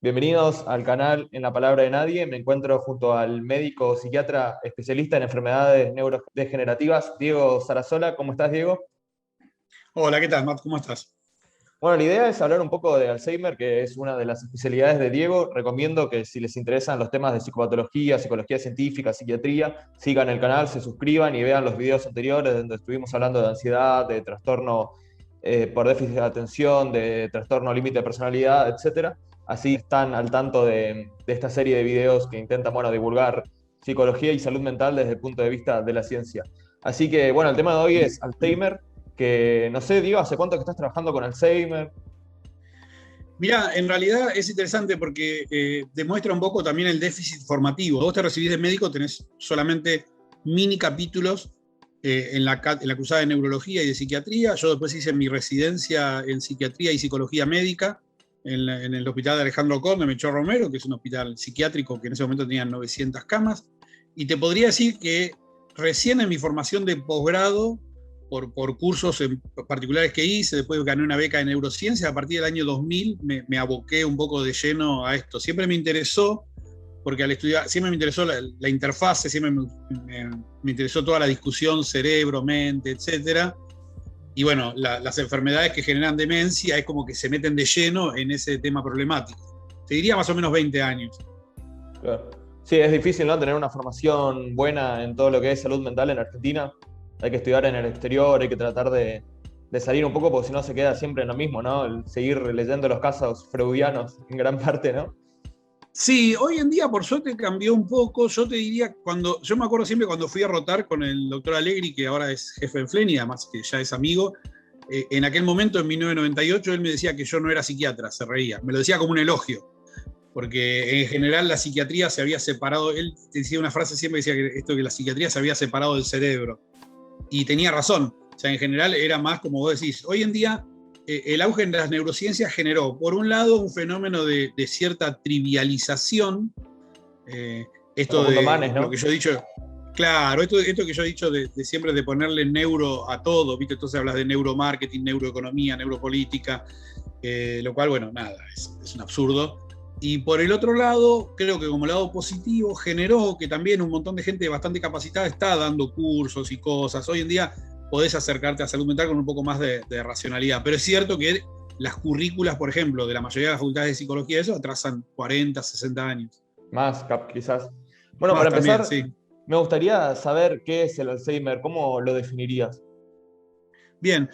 Bienvenidos al canal En la Palabra de Nadie. Me encuentro junto al médico psiquiatra especialista en enfermedades neurodegenerativas, Diego Sarasola. ¿Cómo estás, Diego? Hola, ¿qué tal, Matt? ¿Cómo estás? Bueno, la idea es hablar un poco de Alzheimer, que es una de las especialidades de Diego. Recomiendo que si les interesan los temas de psicopatología, psicología científica, psiquiatría, sigan el canal, se suscriban y vean los videos anteriores donde estuvimos hablando de ansiedad, de trastorno por déficit de atención, de trastorno límite de personalidad, etcétera. Así están al tanto de esta serie de videos que intentan, bueno, divulgar psicología y salud mental desde el punto de vista de la ciencia. Así que, bueno, el tema de hoy es Alzheimer, que no sé, Diego, ¿hace cuánto que estás trabajando con Alzheimer? Mirá, en realidad es interesante porque demuestra un poco también el déficit formativo. Vos te recibís de médico, tenés solamente mini capítulos en la cruzada de neurología y de psiquiatría. Yo después hice mi residencia en psiquiatría y psicología médica en el hospital de Alejandro Conde, Melchor Romero, que es un hospital psiquiátrico que en ese momento tenía 900 camas. Y te podría decir que recién en mi formación de posgrado, por cursos en particulares que hice, después gané una beca de neurociencia, a partir del año 2000 me aboqué un poco de lleno a esto. Siempre me interesó, porque al estudiar, siempre me interesó la interfase, siempre me interesó toda la discusión cerebro, mente, etcétera. Y bueno, las enfermedades que generan demencia es como que se meten de lleno en ese tema problemático. Te diría más o menos 20 años. Claro. Sí, es difícil, ¿no? Tener una formación buena en todo lo que es salud mental en Argentina. Hay que estudiar en el exterior, hay que tratar de salir un poco porque si no se queda siempre en lo mismo, ¿no? El seguir leyendo los casos freudianos en gran parte, ¿no? Sí, hoy en día por suerte cambió un poco. Yo te diría, yo me acuerdo siempre cuando fui a rotar con el doctor Allegri, que ahora es jefe en FLENI, además que ya es amigo, en aquel momento, en 1998, él me decía que yo no era psiquiatra, se reía. Me lo decía como un elogio, porque en general la psiquiatría se había separado. Él decía una frase siempre, decía que esto que la psiquiatría se había separado del cerebro. Y tenía razón. O sea, en general era más como vos decís. Hoy en día el auge en las neurociencias generó, por un lado, un fenómeno de cierta trivialización. eh, Como Esto punto de manes, lo que ¿no? yo he dicho, claro, esto que yo he dicho de siempre de ponerle neuro a todo, ¿viste? Entonces hablas de neuromarketing, neuroeconomía, neuropolítica, lo cual, bueno, nada, es un absurdo. Y por el otro lado, creo que como lado positivo, generó que también un montón de gente bastante capacitada está dando cursos y cosas. Hoy en día podés acercarte a salud mental con un poco más de racionalidad. Pero es cierto que las currículas, por ejemplo, de la mayoría de las facultades de psicología, eso atrasan 40, 60 años. Más, quizás. Bueno, Más para también, empezar, sí. me gustaría saber qué es el Alzheimer, ¿cómo lo definirías? Bien.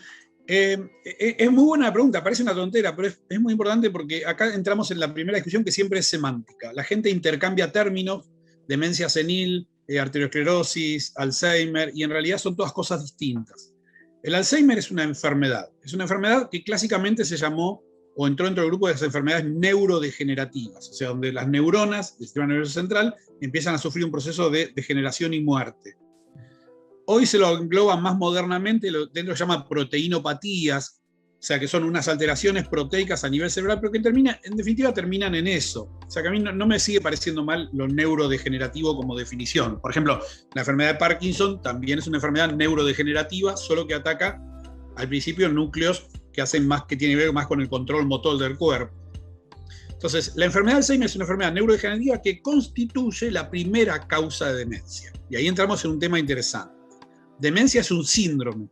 Es muy buena la pregunta, parece una tontera, pero es muy importante porque acá entramos en la primera discusión que siempre es semántica. La gente intercambia términos, demencia senil, arteriosclerosis, Alzheimer, y en realidad son todas cosas distintas. El Alzheimer es una enfermedad que clásicamente se llamó o entró dentro del grupo de las enfermedades neurodegenerativas, o sea, donde las neuronas del sistema nervioso central empiezan a sufrir un proceso de degeneración y muerte. Hoy se lo engloba más modernamente, dentro lo llama proteinopatías, o sea que son unas alteraciones proteicas a nivel cerebral, pero que en definitiva terminan en eso. O sea que a mí no me sigue pareciendo mal lo neurodegenerativo como definición. Por ejemplo, la enfermedad de Parkinson también es una enfermedad neurodegenerativa, solo que ataca al principio núcleos que hacen más, que tienen que ver más con el control motor del cuerpo. Entonces, la enfermedad de Alzheimer es una enfermedad neurodegenerativa que constituye la primera causa de demencia. Y ahí entramos en un tema interesante. Demencia es un síndrome.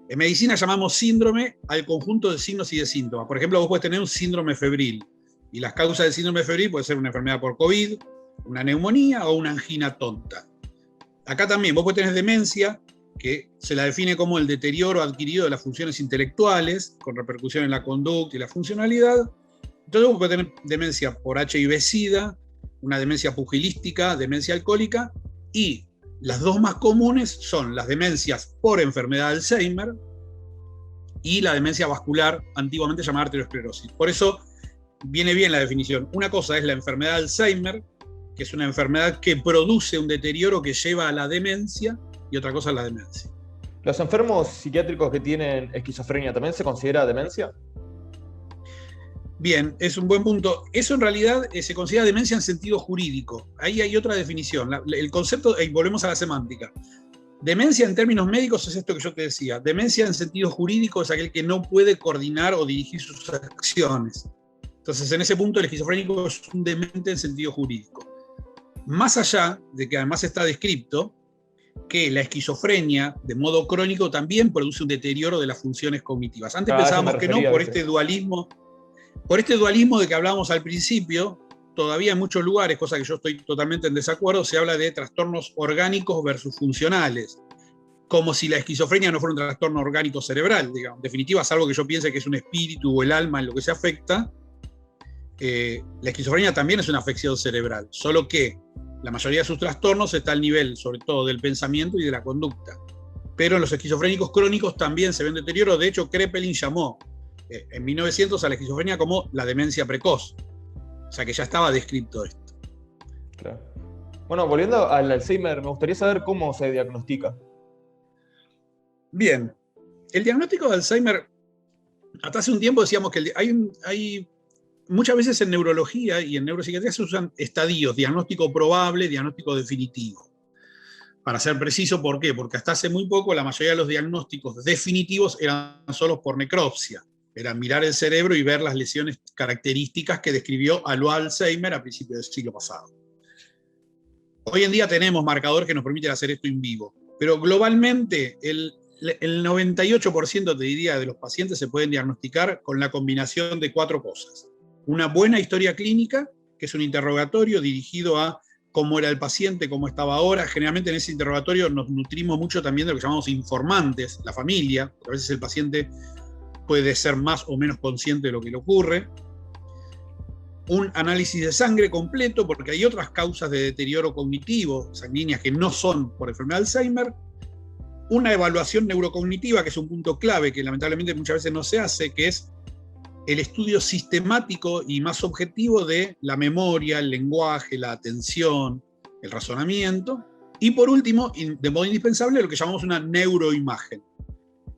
En medicina llamamos síndrome al conjunto de signos y de síntomas. Por ejemplo, vos podés tener un síndrome febril. Y las causas del síndrome febril puede ser una enfermedad por COVID, una neumonía o una angina tonta. Acá también vos podés tener demencia, que se la define como el deterioro adquirido de las funciones intelectuales, con repercusión en la conducta y la funcionalidad. Entonces vos podés tener demencia por HIV-Sida, una demencia pugilística, demencia alcohólica, y las dos más comunes son las demencias por enfermedad de Alzheimer y la demencia vascular, antiguamente llamada arteriosclerosis. Por eso viene bien la definición. Una cosa es la enfermedad de Alzheimer, que es una enfermedad que produce un deterioro que lleva a la demencia, y otra cosa es la demencia. ¿Los enfermos psiquiátricos que tienen esquizofrenia también se considera demencia? Bien, es un buen punto. Eso en realidad se considera demencia en sentido jurídico. Ahí hay otra definición. El concepto, volvemos a la semántica. Demencia en términos médicos es esto que yo te decía. Demencia en sentido jurídico es aquel que no puede coordinar o dirigir sus acciones. Entonces, en ese punto, el esquizofrénico es un demente en sentido jurídico. Más allá de que además está descrito que la esquizofrenia, de modo crónico, también produce un deterioro de las funciones cognitivas. Antes pensábamos que no, por este dualismo de que hablábamos al principio. Todavía en muchos lugares, cosa que yo estoy totalmente en desacuerdo, se habla de trastornos orgánicos versus funcionales, como si la esquizofrenia no fuera un trastorno orgánico cerebral, digamos. En definitiva, es algo que yo piense que es un espíritu o el alma en lo que se afecta. La esquizofrenia también es una afección cerebral, solo que la mayoría de sus trastornos está al nivel, sobre todo, del pensamiento y de la conducta. Pero en los esquizofrénicos crónicos también se ven deterioro. De hecho, Kraepelin llamó en 1900 a la esquizofrenia como la demencia precoz. O sea que ya estaba descrito esto. Claro. Bueno, volviendo al Alzheimer, me gustaría saber cómo se diagnostica. Bien, el diagnóstico de Alzheimer, hasta hace un tiempo decíamos que hay muchas veces en neurología y en neuropsiquiatría se usan estadios, diagnóstico probable, diagnóstico definitivo. Para ser preciso, ¿por qué? Porque hasta hace muy poco la mayoría de los diagnósticos definitivos eran solos por necropsia. Era mirar el cerebro y ver las lesiones características que describió Alois Alzheimer a principios del siglo pasado. Hoy en día tenemos marcadores que nos permiten hacer esto en vivo, pero globalmente el 98% te diría de los pacientes se pueden diagnosticar con la combinación de 4 cosas. Una buena historia clínica, que es un interrogatorio dirigido a cómo era el paciente, cómo estaba ahora. Generalmente en ese interrogatorio nos nutrimos mucho también de lo que llamamos informantes, la familia, porque a veces el paciente puede ser más o menos consciente de lo que le ocurre. Un análisis de sangre completo, porque hay otras causas de deterioro cognitivo sanguíneas que no son por enfermedad de Alzheimer. Una evaluación neurocognitiva, que es un punto clave que lamentablemente muchas veces no se hace, que es el estudio sistemático y más objetivo de la memoria, el lenguaje, la atención, el razonamiento. Y por último, de modo indispensable, lo que llamamos una neuroimagen.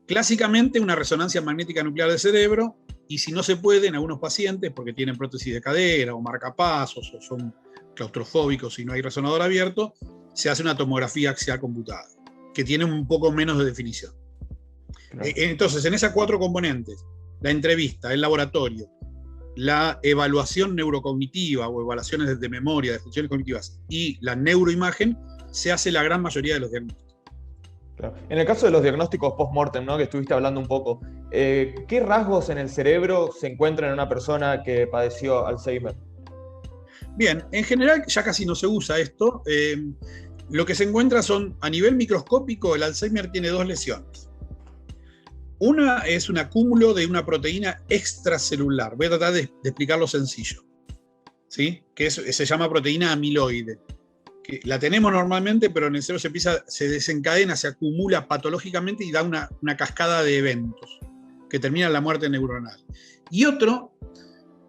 Clásicamente una resonancia magnética nuclear del cerebro, y si no se puede, en algunos pacientes, porque tienen prótesis de cadera o marcapasos o son claustrofóbicos y no hay resonador abierto, se hace una tomografía axial computada, que tiene un poco menos de definición. Claro. Entonces, en esas 4 componentes, la entrevista, el laboratorio, la evaluación neurocognitiva o evaluaciones de memoria, de funciones cognitivas y la neuroimagen, se hace la gran mayoría de los diagnósticos. Claro. En el caso de los diagnósticos post-mortem, ¿no?, que estuviste hablando un poco, ¿qué rasgos en el cerebro se encuentran en una persona que padeció Alzheimer? Bien, en general ya casi no se usa esto. Lo que se encuentra son, a nivel microscópico, el Alzheimer tiene 2 lesiones. Una es un acúmulo de una proteína extracelular. Voy a tratar de explicarlo sencillo, ¿sí? Que se llama proteína amiloide. Que la tenemos normalmente, pero en el cerebro se desencadena, se acumula patológicamente y da una cascada de eventos que termina en la muerte neuronal. Y otro,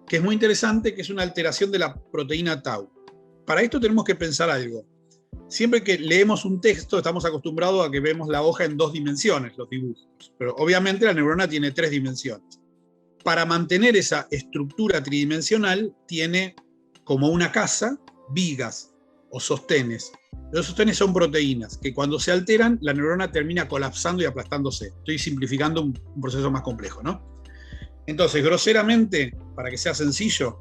que es muy interesante, que es una alteración de la proteína tau. Para esto tenemos que pensar algo. Siempre que leemos un texto estamos acostumbrados a que vemos la hoja en 2 dimensiones, los dibujos. Pero obviamente la neurona tiene 3 dimensiones. Para mantener esa estructura tridimensional tiene como una casa vigas o sostenes. Los sostenes son proteínas que cuando se alteran la neurona termina colapsando y aplastándose. Estoy simplificando un proceso más complejo, ¿no? Entonces, groseramente, para que sea sencillo,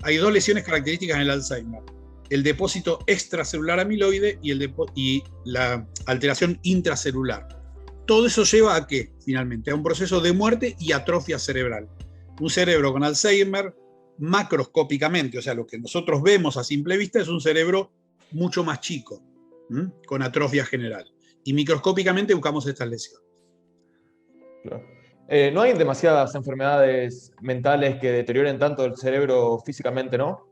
hay 2 lesiones características en el Alzheimer: el depósito extracelular amiloide y la alteración intracelular. Todo eso lleva a ¿qué? Finalmente, a un proceso de muerte y atrofia cerebral. Un cerebro con Alzheimer, macroscópicamente, o sea, lo que nosotros vemos a simple vista es un cerebro mucho más chico, con atrofia general. Y microscópicamente buscamos estas lesiones. Claro. No hay demasiadas enfermedades mentales que deterioren tanto el cerebro físicamente, ¿no?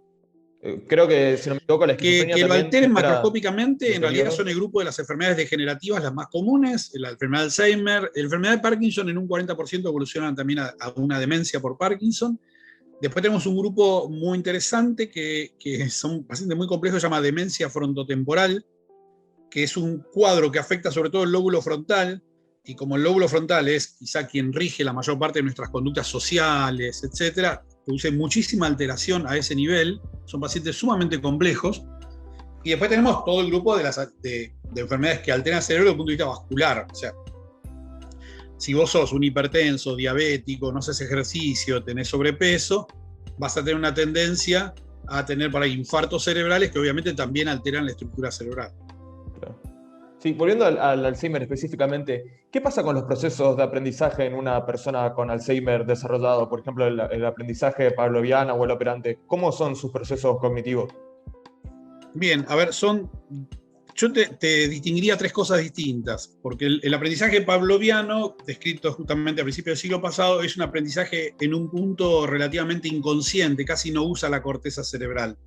Creo que, si no me equivoco, la esquizofrenia que lo alteren genera macroscópicamente, en realidad son el grupo de las enfermedades degenerativas las más comunes, la enfermedad de Alzheimer, la enfermedad de Parkinson en un 40% evolucionan también a una demencia por Parkinson. Después tenemos un grupo muy interesante que son pacientes muy complejos, se llama demencia frontotemporal, que es un cuadro que afecta sobre todo el lóbulo frontal, y como el lóbulo frontal es quizá quien rige la mayor parte de nuestras conductas sociales, etc., produce muchísima alteración a ese nivel. Son pacientes sumamente complejos. Y después tenemos todo el grupo de enfermedades que alteran el cerebro desde el punto de vista vascular. O sea, si vos sos un hipertenso, diabético, no haces ejercicio, tenés sobrepeso, vas a tener una tendencia a tener por ahí infartos cerebrales que obviamente también alteran la estructura cerebral. Claro. Sí, volviendo al Alzheimer específicamente, ¿qué pasa con los procesos de aprendizaje en una persona con Alzheimer desarrollado? Por ejemplo, el aprendizaje pavloviano o el operante. ¿Cómo son sus procesos cognitivos? Bien, a ver, yo te distinguiría tres cosas distintas, porque el aprendizaje pavloviano, descrito justamente a principios del siglo pasado, es un aprendizaje en un punto relativamente inconsciente, casi no usa la corteza cerebral.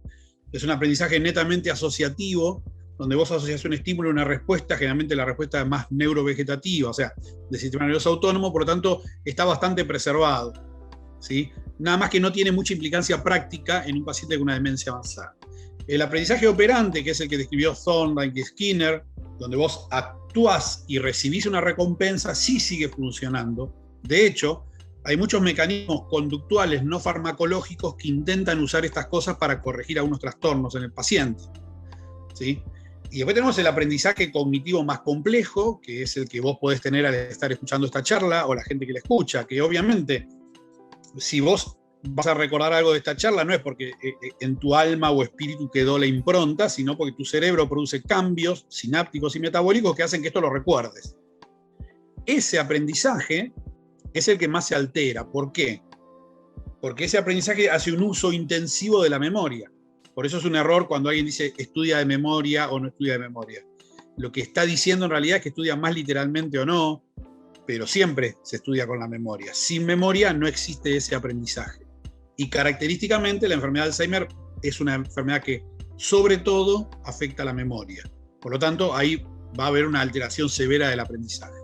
Es un aprendizaje netamente asociativo, donde vos asocias un estímulo a una respuesta, generalmente la respuesta es más neurovegetativa, o sea, del sistema nervioso autónomo, por lo tanto está bastante preservado, ¿sí? Nada más que no tiene mucha implicancia práctica en un paciente con una demencia avanzada. El aprendizaje operante, que es el que describió Thorndike y Skinner, donde vos actúas y recibís una recompensa, sí sigue funcionando. De hecho, hay muchos mecanismos conductuales no farmacológicos que intentan usar estas cosas para corregir algunos trastornos en el paciente, ¿sí? Y después tenemos el aprendizaje cognitivo más complejo, que es el que vos podés tener al estar escuchando esta charla, o la gente que la escucha, que obviamente, si vos vas a recordar algo de esta charla, no es porque en tu alma o espíritu quedó la impronta, sino porque tu cerebro produce cambios sinápticos y metabólicos que hacen que esto lo recuerdes. Ese aprendizaje es el que más se altera. ¿Por qué? Porque ese aprendizaje hace un uso intensivo de la memoria. Por eso es un error cuando alguien dice estudia de memoria o no estudia de memoria. Lo que está diciendo en realidad es que estudia más literalmente o no, pero siempre se estudia con la memoria. Sin memoria no existe ese aprendizaje. Y característicamente la enfermedad de Alzheimer es una enfermedad que sobre todo afecta a la memoria. Por lo tanto, ahí va a haber una alteración severa del aprendizaje.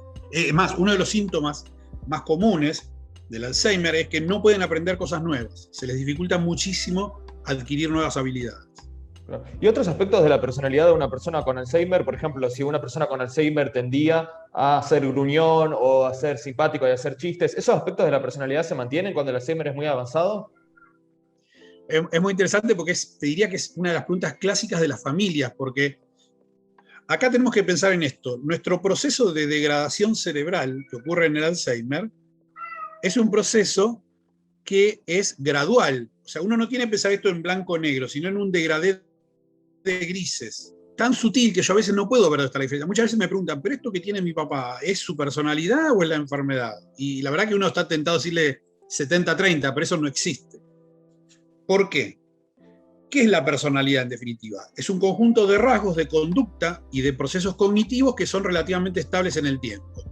Más, uno de los síntomas más comunes del Alzheimer es que no pueden aprender cosas nuevas. Se les dificulta muchísimo adquirir nuevas habilidades. Y otros aspectos de la personalidad de una persona con Alzheimer, por ejemplo, si una persona con Alzheimer tendía a ser gruñón o a ser simpático y a hacer chistes, ¿esos aspectos de la personalidad se mantienen cuando el Alzheimer es muy avanzado? Es muy interesante porque te diría que es una de las preguntas clásicas de las familias, porque acá tenemos que pensar en esto. Nuestro proceso de degradación cerebral que ocurre en el Alzheimer es un proceso que es gradual. O sea, uno no tiene que pensar esto en blanco o negro, sino en un degradé de grises. Tan sutil que yo a veces no puedo ver dónde está la diferencia. Muchas veces me preguntan, ¿pero esto que tiene mi papá es su personalidad o es la enfermedad? Y la verdad que uno está tentado a decirle 70-30, pero eso no existe. ¿Por qué? ¿Qué es la personalidad en definitiva? Es un conjunto de rasgos de conducta y de procesos cognitivos que son relativamente estables en el tiempo.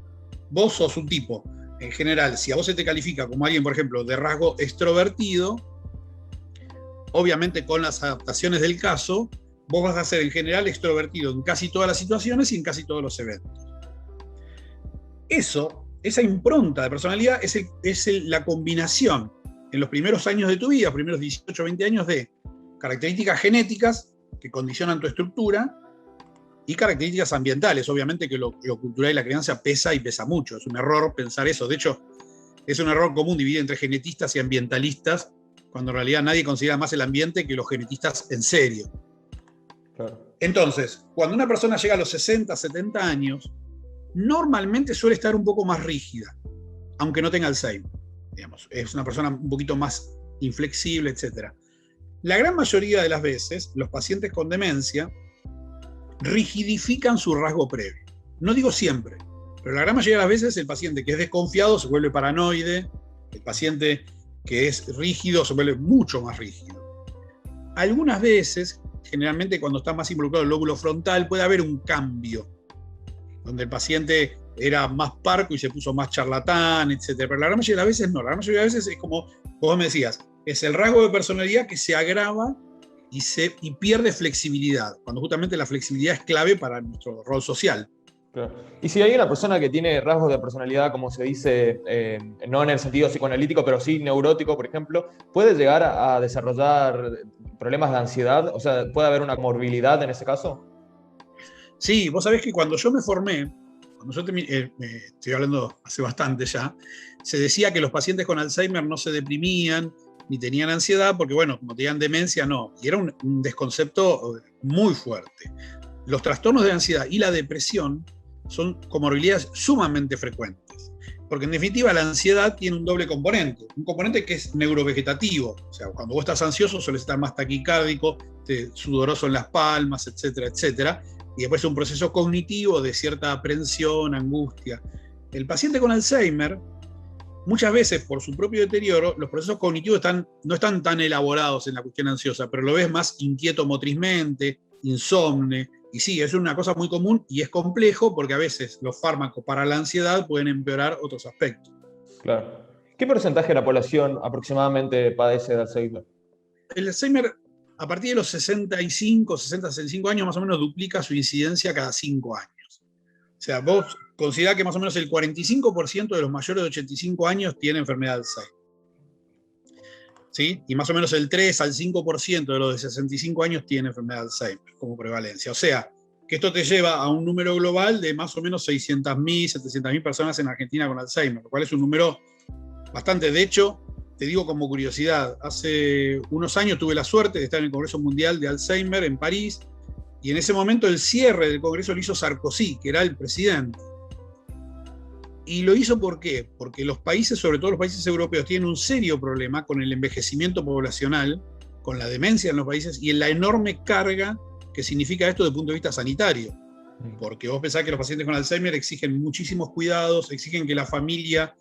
Vos sos un tipo, en general, si a vos se te califica como alguien, por ejemplo, de rasgo extrovertido, obviamente con las adaptaciones del caso, vos vas a ser en general extrovertido en casi todas las situaciones y en casi todos los eventos. Esa impronta de personalidad es la combinación en los primeros años de tu vida, primeros 18 o 20 años, de características genéticas que condicionan tu estructura y características ambientales. Obviamente que lo cultural y la crianza pesa y pesa mucho. Es un error pensar eso. De hecho, es un error común dividir entre genetistas y ambientalistas, cuando en realidad nadie considera más el ambiente que los genetistas en serio. Claro. Entonces, cuando una persona llega a los 60, 70 años, normalmente suele estar un poco más rígida, aunque no tenga Alzheimer. Digamos, es una persona un poquito más inflexible, etc. La gran mayoría de las veces, los pacientes con demencia rigidifican su rasgo previo. No digo siempre, pero la gran mayoría de las veces el paciente que es desconfiado se vuelve paranoide, el paciente que es rígido se vuelve mucho más rígido. Algunas veces, generalmente cuando está más involucrado el lóbulo frontal, puede haber un cambio, donde el paciente era más parco y se puso más charlatán, etc. Pero la gran mayoría de las veces no. La gran mayoría de las veces es como vos me decías, es el rasgo de personalidad que se agrava y pierde flexibilidad, cuando justamente la flexibilidad es clave para nuestro rol social. Claro. Y si hay una persona que tiene rasgos de personalidad, como se dice, no en el sentido psicoanalítico, pero sí neurótico, por ejemplo, ¿puede llegar a desarrollar problemas de ansiedad? O sea, ¿puede haber una comorbilidad en ese caso? Sí, vos sabés que cuando yo me formé, cuando yo estoy hablando hace bastante ya, se decía que los pacientes con Alzheimer no se deprimían ni tenían ansiedad porque, bueno, como tenían demencia, no. Y era un desconcepto muy fuerte. Los trastornos de ansiedad y la depresión son comorbilidades sumamente frecuentes. Porque en definitiva la ansiedad tiene un doble componente. Un componente que es neurovegetativo. O sea, cuando vos estás ansioso sueles estar más taquicárdico, sudoroso en las palmas, etcétera, etcétera. Y después un proceso cognitivo de cierta aprensión, angustia. El paciente con Alzheimer, muchas veces por su propio deterioro, los procesos cognitivos no están tan elaborados en la cuestión ansiosa, pero lo ves más inquieto motrizmente, insomne. Y sí, es una cosa muy común y es complejo porque a veces los fármacos para la ansiedad pueden empeorar otros aspectos. Claro. ¿Qué porcentaje de la población aproximadamente padece de Alzheimer? El Alzheimer, a partir de los 65, 60, 65 años, más o menos duplica su incidencia cada 5 años. O sea, vos considerá que más o menos el 45% de los mayores de 85 años tiene enfermedad de Alzheimer. ¿Sí? Y más o menos el 3 al 5% de los de 65 años tiene enfermedad de Alzheimer como prevalencia. O sea, que esto te lleva a un número global de más o menos 600.000, 700.000 personas en Argentina con Alzheimer, lo cual es un número bastante. De hecho, te digo como curiosidad, hace unos años tuve la suerte de estar en el Congreso Mundial de Alzheimer en París, y en ese momento el cierre del Congreso lo hizo Sarkozy, que era el presidente. Y lo hizo ¿por qué? Porque los países, sobre todo los países europeos, tienen un serio problema con el envejecimiento poblacional, con la demencia en los países y en la enorme carga que significa esto desde el punto de vista sanitario. Porque vos pensás que los pacientes con Alzheimer exigen muchísimos cuidados, exigen que la familia,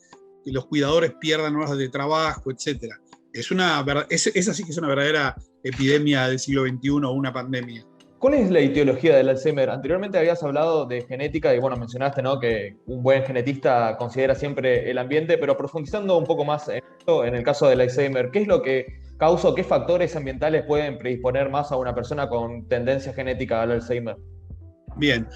que los cuidadores pierdan horas de trabajo, etc. Esa sí que es una verdadera epidemia del siglo XXI o una pandemia. ¿Cuál es la etiología del Alzheimer? Anteriormente habías hablado de genética y bueno, mencionaste, ¿no?, que un buen genetista considera siempre el ambiente, pero profundizando un poco más en esto, en el caso del Alzheimer, ¿qué es lo que causa o qué factores ambientales pueden predisponer más a una persona con tendencia genética al Alzheimer? Bien,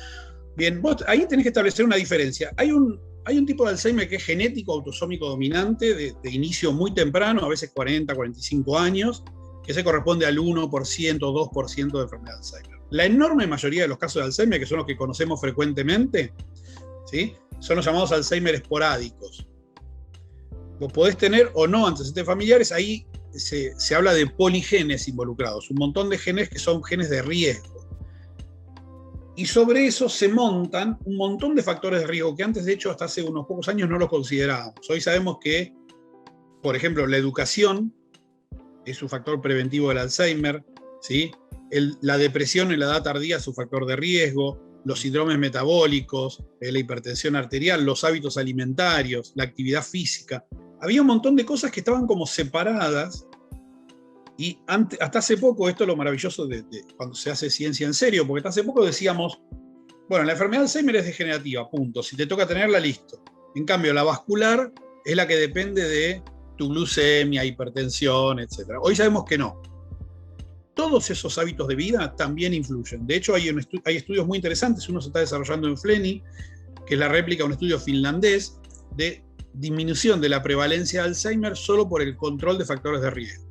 vos ahí tenés que establecer una diferencia. Hay un tipo de Alzheimer que es genético, autosómico dominante, de inicio muy temprano, a veces 40, 45 años, que se corresponde al 1%, 2% de enfermedad de Alzheimer. La enorme mayoría de los casos de Alzheimer, que son los que conocemos frecuentemente, ¿sí?, son los llamados Alzheimer esporádicos. Vos podés tener o no antecedentes familiares, ahí se habla de poligenes involucrados, un montón de genes que son genes de riesgo. Y sobre eso se montan un montón de factores de riesgo que antes, de hecho, hasta hace unos pocos años no los considerábamos. Hoy sabemos que, por ejemplo, la educación es un factor preventivo del Alzheimer, ¿sí? La depresión en la edad tardía es un factor de riesgo, los síndromes metabólicos, la hipertensión arterial, los hábitos alimentarios, la actividad física. Había un montón de cosas que estaban como separadas y hasta hace poco, esto es lo maravilloso de cuando se hace ciencia en serio, porque hasta hace poco decíamos, bueno, la enfermedad de Alzheimer es degenerativa, punto. Si te toca tenerla, listo. En cambio, la vascular es la que depende de tu glucemia, hipertensión, etc. Hoy sabemos que no. Todos esos hábitos de vida también influyen. De hecho, hay estudios muy interesantes. Uno se está desarrollando en Fleni, que es la réplica de un estudio finlandés de disminución de la prevalencia de Alzheimer solo por el control de factores de riesgo.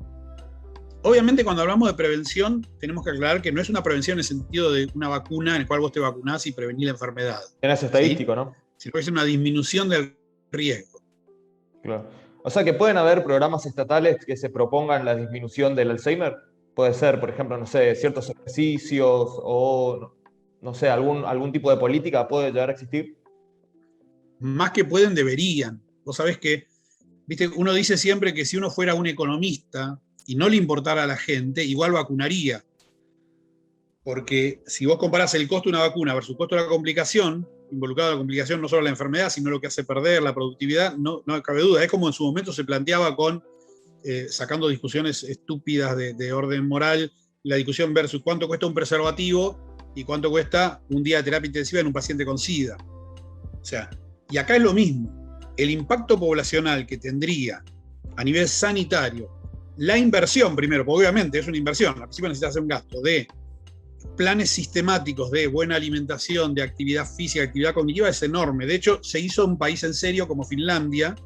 Obviamente, cuando hablamos de prevención, tenemos que aclarar que no es una prevención en el sentido de una vacuna en la cual vos te vacunás y prevenís la enfermedad. Es estadístico, ¿sí?, ¿no? Sino que es una disminución del riesgo. Claro. O sea, que pueden haber programas estatales que se propongan la disminución del Alzheimer. Puede ser, por ejemplo, no sé, ciertos ejercicios o, no sé, algún tipo de política puede llegar a existir. Más que pueden, deberían. Vos sabés que, viste, uno dice siempre que si uno fuera un economista y no le importara a la gente, igual vacunaría. Porque si vos comparás el costo de una vacuna versus el costo de la complicación, involucrado en la complicación no solo la enfermedad, sino lo que hace perder la productividad, no cabe duda. Es como en su momento se planteaba sacando discusiones estúpidas de orden moral, la discusión versus cuánto cuesta un preservativo y cuánto cuesta un día de terapia intensiva en un paciente con SIDA. O sea, y acá es lo mismo. El impacto poblacional que tendría a nivel sanitario, la inversión primero, porque obviamente es una inversión, al principio necesitas hacer un gasto de planes sistemáticos de buena alimentación, de actividad física, actividad cognitiva, es enorme. De hecho, se hizo un país en serio como Finlandia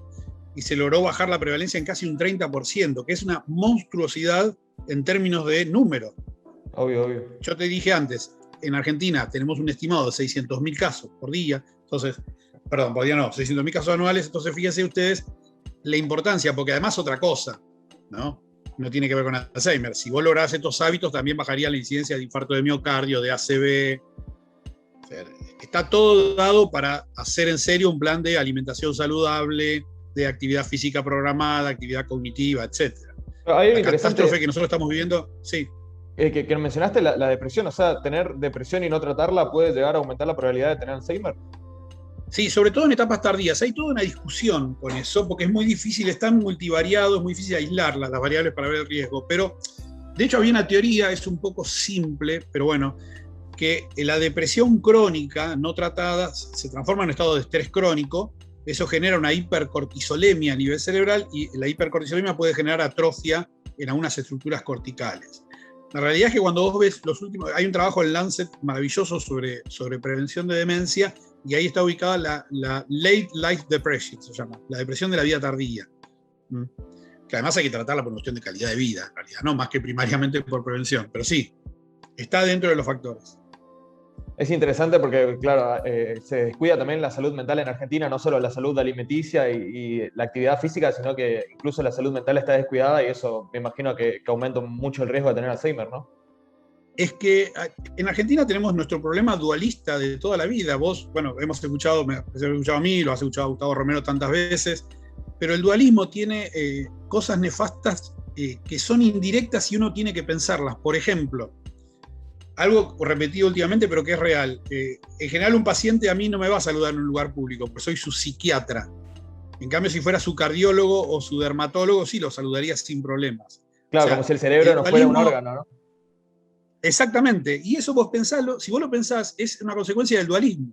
y se logró bajar la prevalencia en casi un 30%, que es una monstruosidad en términos de número. Obvio. Yo te dije antes, en Argentina tenemos un estimado de 600.000 casos por día, por día no, 600.000 casos anuales, entonces fíjense ustedes la importancia, porque además otra cosa, ¿no? No tiene que ver con Alzheimer. Si vos lográs estos hábitos, también bajaría la incidencia de infarto de miocardio, de ACV. está todo dado para hacer en serio un plan de alimentación saludable, de actividad física programada, actividad cognitiva, etc. Hay algo La interesante catástrofe que nosotros estamos viviendo, sí. que mencionaste, la depresión, o sea, tener depresión y no tratarla puede llegar a aumentar la probabilidad de tener Alzheimer. Sí, sobre todo en etapas tardías. Hay toda una discusión con eso, porque es muy difícil, es tan multivariado, es muy difícil aislar las variables para ver el riesgo. Pero, de hecho, había una teoría, es un poco simple, pero bueno, que la depresión crónica no tratada se transforma en un estado de estrés crónico. Eso genera una hipercortisolemia a nivel cerebral y la hipercortisolemia puede generar atrofia en algunas estructuras corticales. La realidad es que cuando vos ves los últimos, hay un trabajo en Lancet maravilloso sobre prevención de demencia, y ahí está ubicada la Late Life Depression, se llama, la depresión de la vida tardía. Que además hay que tratarla por una cuestión de calidad de vida, en realidad, no más que primariamente por prevención, pero sí, está dentro de los factores. Es interesante porque, claro, se descuida también la salud mental en Argentina, no solo la salud alimenticia y la actividad física, sino que incluso la salud mental está descuidada y eso me imagino que aumenta mucho el riesgo de tener Alzheimer, ¿no? Es que en Argentina tenemos nuestro problema dualista de toda la vida. Vos, bueno, hemos escuchado, me has escuchado a mí, lo has escuchado a Gustavo Romero tantas veces, pero el dualismo tiene cosas nefastas que son indirectas y uno tiene que pensarlas. Por ejemplo, algo repetido últimamente, pero que es real. En general, un paciente a mí no me va a saludar en un lugar público, porque soy su psiquiatra. En cambio, si fuera su cardiólogo o su dermatólogo, sí lo saludaría sin problemas. Claro, O sea, como si el cerebro no fuera un órgano, ¿no? Exactamente. Y eso vos pensalo, si vos lo pensás, es una consecuencia del dualismo.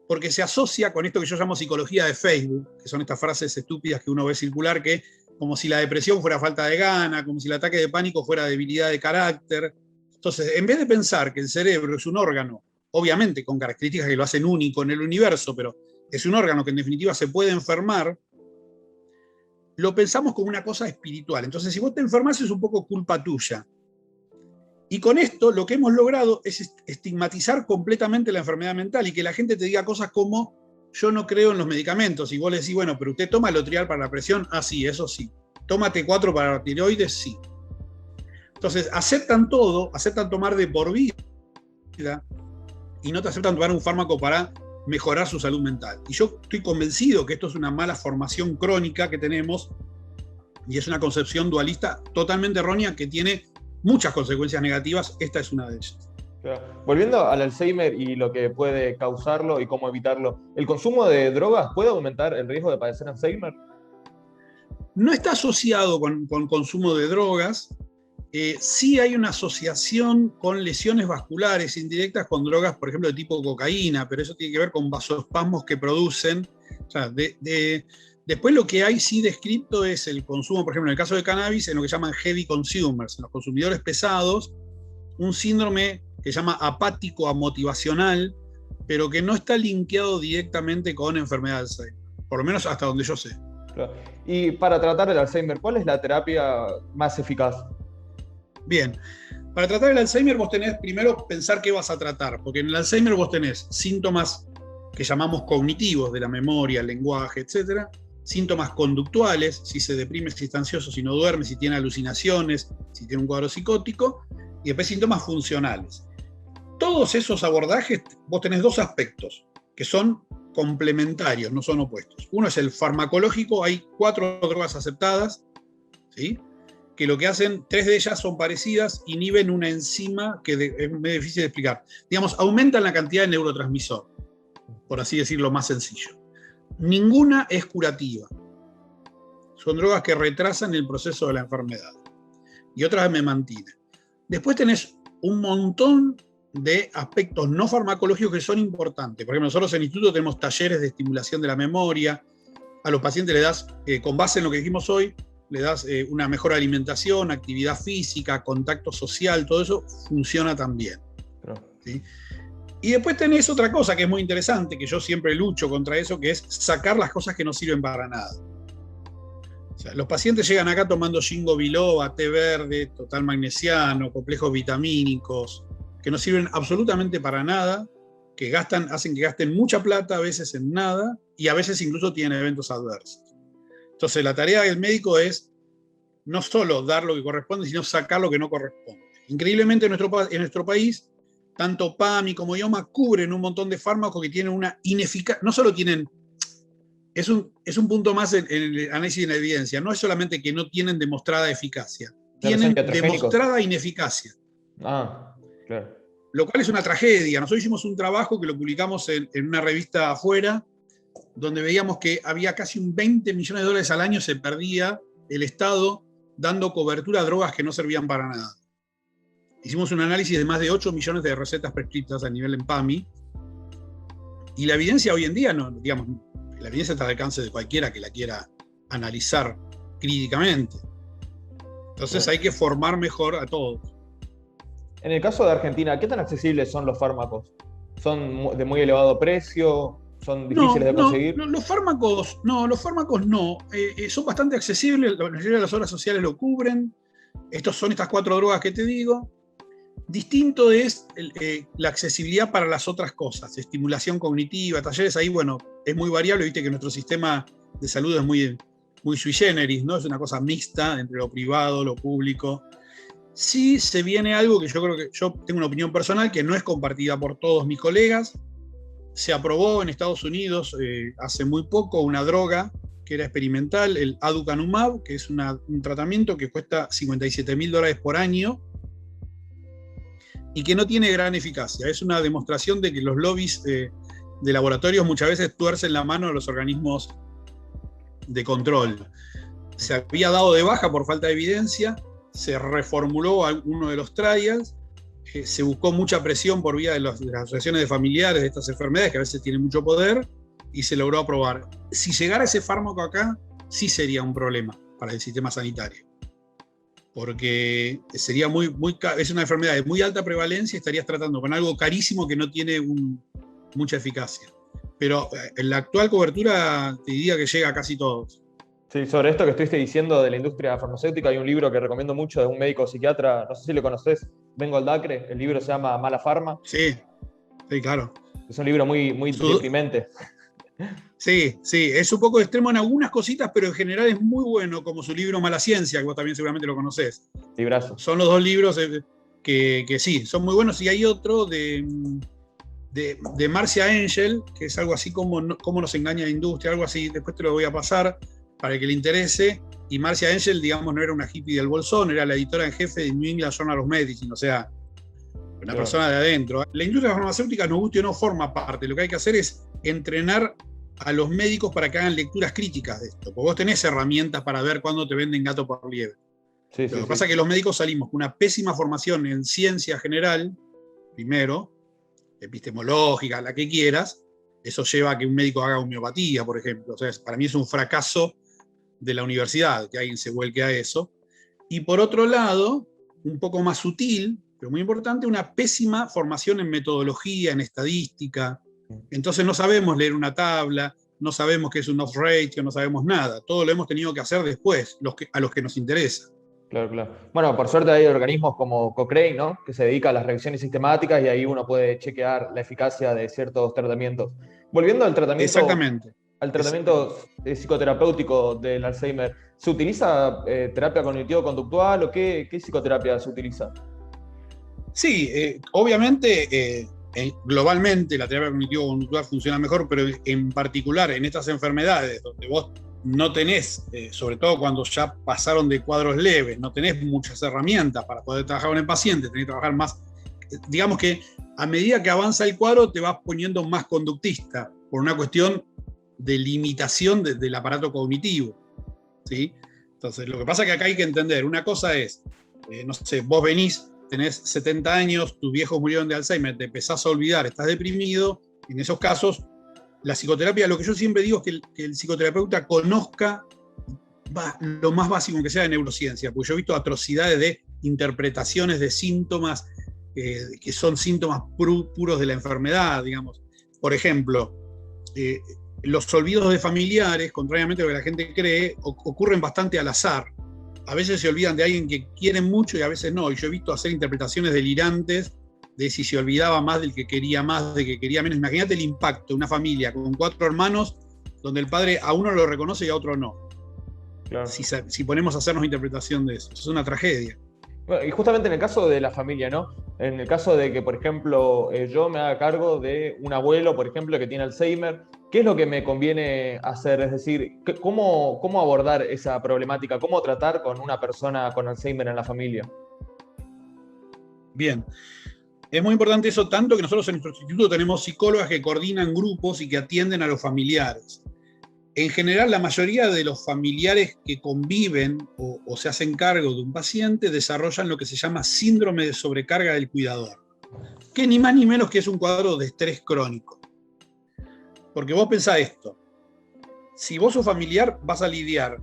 Porque se asocia con esto que yo llamo psicología de Facebook, que son estas frases estúpidas que uno ve circular, que como si la depresión fuera falta de gana, como si el ataque de pánico fuera debilidad de carácter. Entonces, en vez de pensar que el cerebro es un órgano, obviamente con características que lo hacen único en el universo, pero es un órgano que en definitiva se puede enfermar, lo pensamos como una cosa espiritual. Entonces, si vos te enfermas es un poco culpa tuya. Y con esto lo que hemos logrado es estigmatizar completamente la enfermedad mental y que la gente te diga cosas como: yo no creo en los medicamentos. Y vos le decís, bueno, pero usted toma Lotrial para la presión. Ah, sí, eso sí. Toma T4 para la tiroides, sí. Entonces, aceptan todo, aceptan tomar de por vida y no te aceptan tomar un fármaco para mejorar su salud mental. Y yo estoy convencido que esto es una mala formación crónica que tenemos y es una concepción dualista totalmente errónea que tiene muchas consecuencias negativas. Esta es una de ellas. Claro. Volviendo al Alzheimer y lo que puede causarlo y cómo evitarlo, ¿el consumo de drogas puede aumentar el riesgo de padecer Alzheimer? No está asociado con consumo de drogas. Sí hay una asociación con lesiones vasculares indirectas con drogas, por ejemplo, de tipo cocaína, pero eso tiene que ver con vasoespasmos que producen. O sea, después lo que hay sí descrito es el consumo, por ejemplo, en el caso de cannabis, en lo que llaman heavy consumers, en los consumidores pesados, un síndrome que se llama apático amotivacional, pero que no está linkeado directamente con enfermedad de Alzheimer, por lo menos hasta donde yo sé. Claro. Y para tratar el Alzheimer, ¿cuál es la terapia más eficaz? Bien, para tratar el Alzheimer vos tenés primero pensar qué vas a tratar, porque en el Alzheimer vos tenés síntomas que llamamos cognitivos, de la memoria, el lenguaje, etc. Síntomas conductuales, si se deprime, si está ansioso, si no duerme, si tiene alucinaciones, si tiene un cuadro psicótico, y después síntomas funcionales. Todos esos abordajes, vos tenés dos aspectos que son complementarios, no son opuestos. Uno es el farmacológico, hay 4 drogas aceptadas, ¿sí?, que lo que hacen, 3 de ellas son parecidas, inhiben una enzima que es muy difícil de explicar. Digamos, aumentan la cantidad de neurotransmisor, por así decirlo más sencillo. Ninguna es curativa. Son drogas que retrasan el proceso de la enfermedad. Y otras me mantienen. Después tenés un montón de aspectos no farmacológicos que son importantes. Por ejemplo, nosotros en el instituto tenemos talleres de estimulación de la memoria. A los pacientes le das, con base en lo que dijimos hoy, le das una mejor alimentación, actividad física, contacto social, todo eso funciona también. ¿Sí? Y después tenés otra cosa que es muy interesante, que yo siempre lucho contra eso, que es sacar las cosas que no sirven para nada. O sea, los pacientes llegan acá tomando ginkgo biloba, té verde, total magnesiano, complejos vitamínicos, que no sirven absolutamente para nada, que hacen que gasten mucha plata, a veces en nada, y a veces incluso tienen eventos adversos. Entonces, la tarea del médico es no solo dar lo que corresponde, sino sacar lo que no corresponde. Increíblemente, en nuestro país, tanto PAMI como IOMA cubren un montón de fármacos que tienen una ineficacia, no solo tienen, es un punto más en el análisis de la evidencia, no es solamente que no tienen demostrada eficacia, tienen demostrada ineficacia. Ah, claro. Lo cual es una tragedia. Nosotros hicimos un trabajo que lo publicamos en una revista afuera, donde veíamos que había casi un 20 millones de dólares al año se perdía el Estado dando cobertura a drogas que no servían para nada. Hicimos un análisis de más de 8 millones de recetas prescritas a nivel en PAMI, y la evidencia hoy en día, no, digamos, la evidencia está al alcance de cualquiera que la quiera analizar críticamente. Entonces hay que formar mejor a todos. En el caso de Argentina, ¿qué tan accesibles son los fármacos? ¿Son de muy elevado precio? ¿Son difíciles de conseguir? Los fármacos no. Son bastante accesibles, la mayoría de las obras sociales lo cubren. Son estas 4 drogas que te digo. Distinto es la accesibilidad para las otras cosas, estimulación cognitiva, talleres, ahí bueno, es muy variable, viste que nuestro sistema de salud es muy, muy sui generis, ¿no? Es una cosa mixta entre lo privado, lo público. Sí se viene algo que yo creo que yo tengo una opinión personal que no es compartida por todos mis colegas. Se aprobó en Estados Unidos hace muy poco una droga que era experimental, el aducanumab, que es un tratamiento que cuesta $57.000 por año y que no tiene gran eficacia. Es una demostración de que los lobbies de laboratorios muchas veces tuercen la mano a los organismos de control. Se había dado de baja por falta de evidencia, se reformuló uno de los trials, se buscó mucha presión por vía de las asociaciones de familiares de estas enfermedades, que a veces tienen mucho poder, y se logró aprobar. Si llegara ese fármaco acá, sí sería un problema para el sistema sanitario. Porque sería es una enfermedad de muy alta prevalencia y estarías tratando con algo carísimo que no tiene mucha eficacia. Pero en la actual cobertura te diría que llega a casi todos. Sí, sobre esto que estuviste diciendo de la industria farmacéutica, hay un libro que recomiendo mucho de un médico psiquiatra, no sé si lo conoces, Bengo Aldacre, el libro se llama Mala Farma. Sí, claro. Es un libro muy deprimente. Sí, es un poco extremo en algunas cositas, pero en general es muy bueno, como su libro Mala Ciencia, que vos también seguramente lo conocés. Librazo. Son los 2 libros que sí, son muy buenos. Y hay otro de Marcia Angel, que es algo así como cómo nos engaña la industria, algo así, después te lo voy a pasar para el que le interese. Y Marcia Angel, digamos, no era una hippie del bolsón, era la editora en jefe de New England Journal of Medicine, o sea, una persona de adentro. La industria farmacéutica, nos guste o no, forma parte. Lo que hay que hacer es entrenar a los médicos para que hagan lecturas críticas de esto, porque vos tenés herramientas para ver cuándo te venden gato por liebre. Lo que pasa es que los médicos salimos con una pésima formación en ciencia general, primero, epistemológica, la que quieras. Eso lleva a que un médico haga homeopatía, por ejemplo. O sea, para mí es un fracaso de la universidad que alguien se vuelque a eso. Y por otro lado, un poco más sutil, pero muy importante, una pésima formación en metodología, en estadística. Entonces no sabemos leer una tabla, no sabemos qué es un off ratio, no sabemos nada. Todo lo hemos tenido que hacer después, a los que nos interesa. Claro. Bueno, por suerte hay organismos como Cochrane, ¿no? Que se dedica a las revisiones sistemáticas y ahí uno puede chequear la eficacia de ciertos tratamientos. Volviendo al tratamiento. Exactamente. Al tratamiento psicoterapéutico del Alzheimer, ¿se utiliza terapia cognitivo-conductual o qué psicoterapia se utiliza? Sí, obviamente, globalmente la terapia cognitivo-conductual funciona mejor, pero en particular en estas enfermedades donde vos no tenés, sobre todo cuando ya pasaron de cuadros leves, no tenés muchas herramientas para poder trabajar con el paciente, tenés que trabajar más. Digamos que a medida que avanza el cuadro te vas poniendo más conductista, por una cuestión de limitación del aparato cognitivo, ¿sí? Entonces, lo que pasa es que acá hay que entender, una cosa es, no sé, vos venís, tenés 70 años, tus viejos murieron de Alzheimer, te empezás a olvidar, estás deprimido, en esos casos, la psicoterapia, lo que yo siempre digo es que el psicoterapeuta conozca lo más básico que sea de neurociencia, porque yo he visto atrocidades de interpretaciones de síntomas que son síntomas puros de la enfermedad, digamos. Por ejemplo, los olvidos de familiares, contrariamente a lo que la gente cree, ocurren bastante al azar. A veces se olvidan de alguien que quieren mucho y a veces no. Y yo he visto hacer interpretaciones delirantes de si se olvidaba más del que quería más, del que quería menos. Imagínate el impacto de una familia con 4 hermanos donde el padre a uno lo reconoce y a otro no. Claro. Si ponemos a hacernos interpretación de eso. Eso es una tragedia. Bueno, y justamente en el caso de la familia, ¿no? En el caso de que, por ejemplo, yo me haga cargo de un abuelo, por ejemplo, que tiene Alzheimer, ¿qué es lo que me conviene hacer? Es decir, ¿cómo abordar esa problemática? ¿Cómo tratar con una persona con Alzheimer en la familia? Bien. Es muy importante eso, tanto que nosotros en nuestro instituto tenemos psicólogas que coordinan grupos y que atienden a los familiares. En general, la mayoría de los familiares que conviven o se hacen cargo de un paciente desarrollan lo que se llama síndrome de sobrecarga del cuidador, que ni más ni menos que es un cuadro de estrés crónico. Porque vos pensás esto, si vos sos familiar vas a lidiar,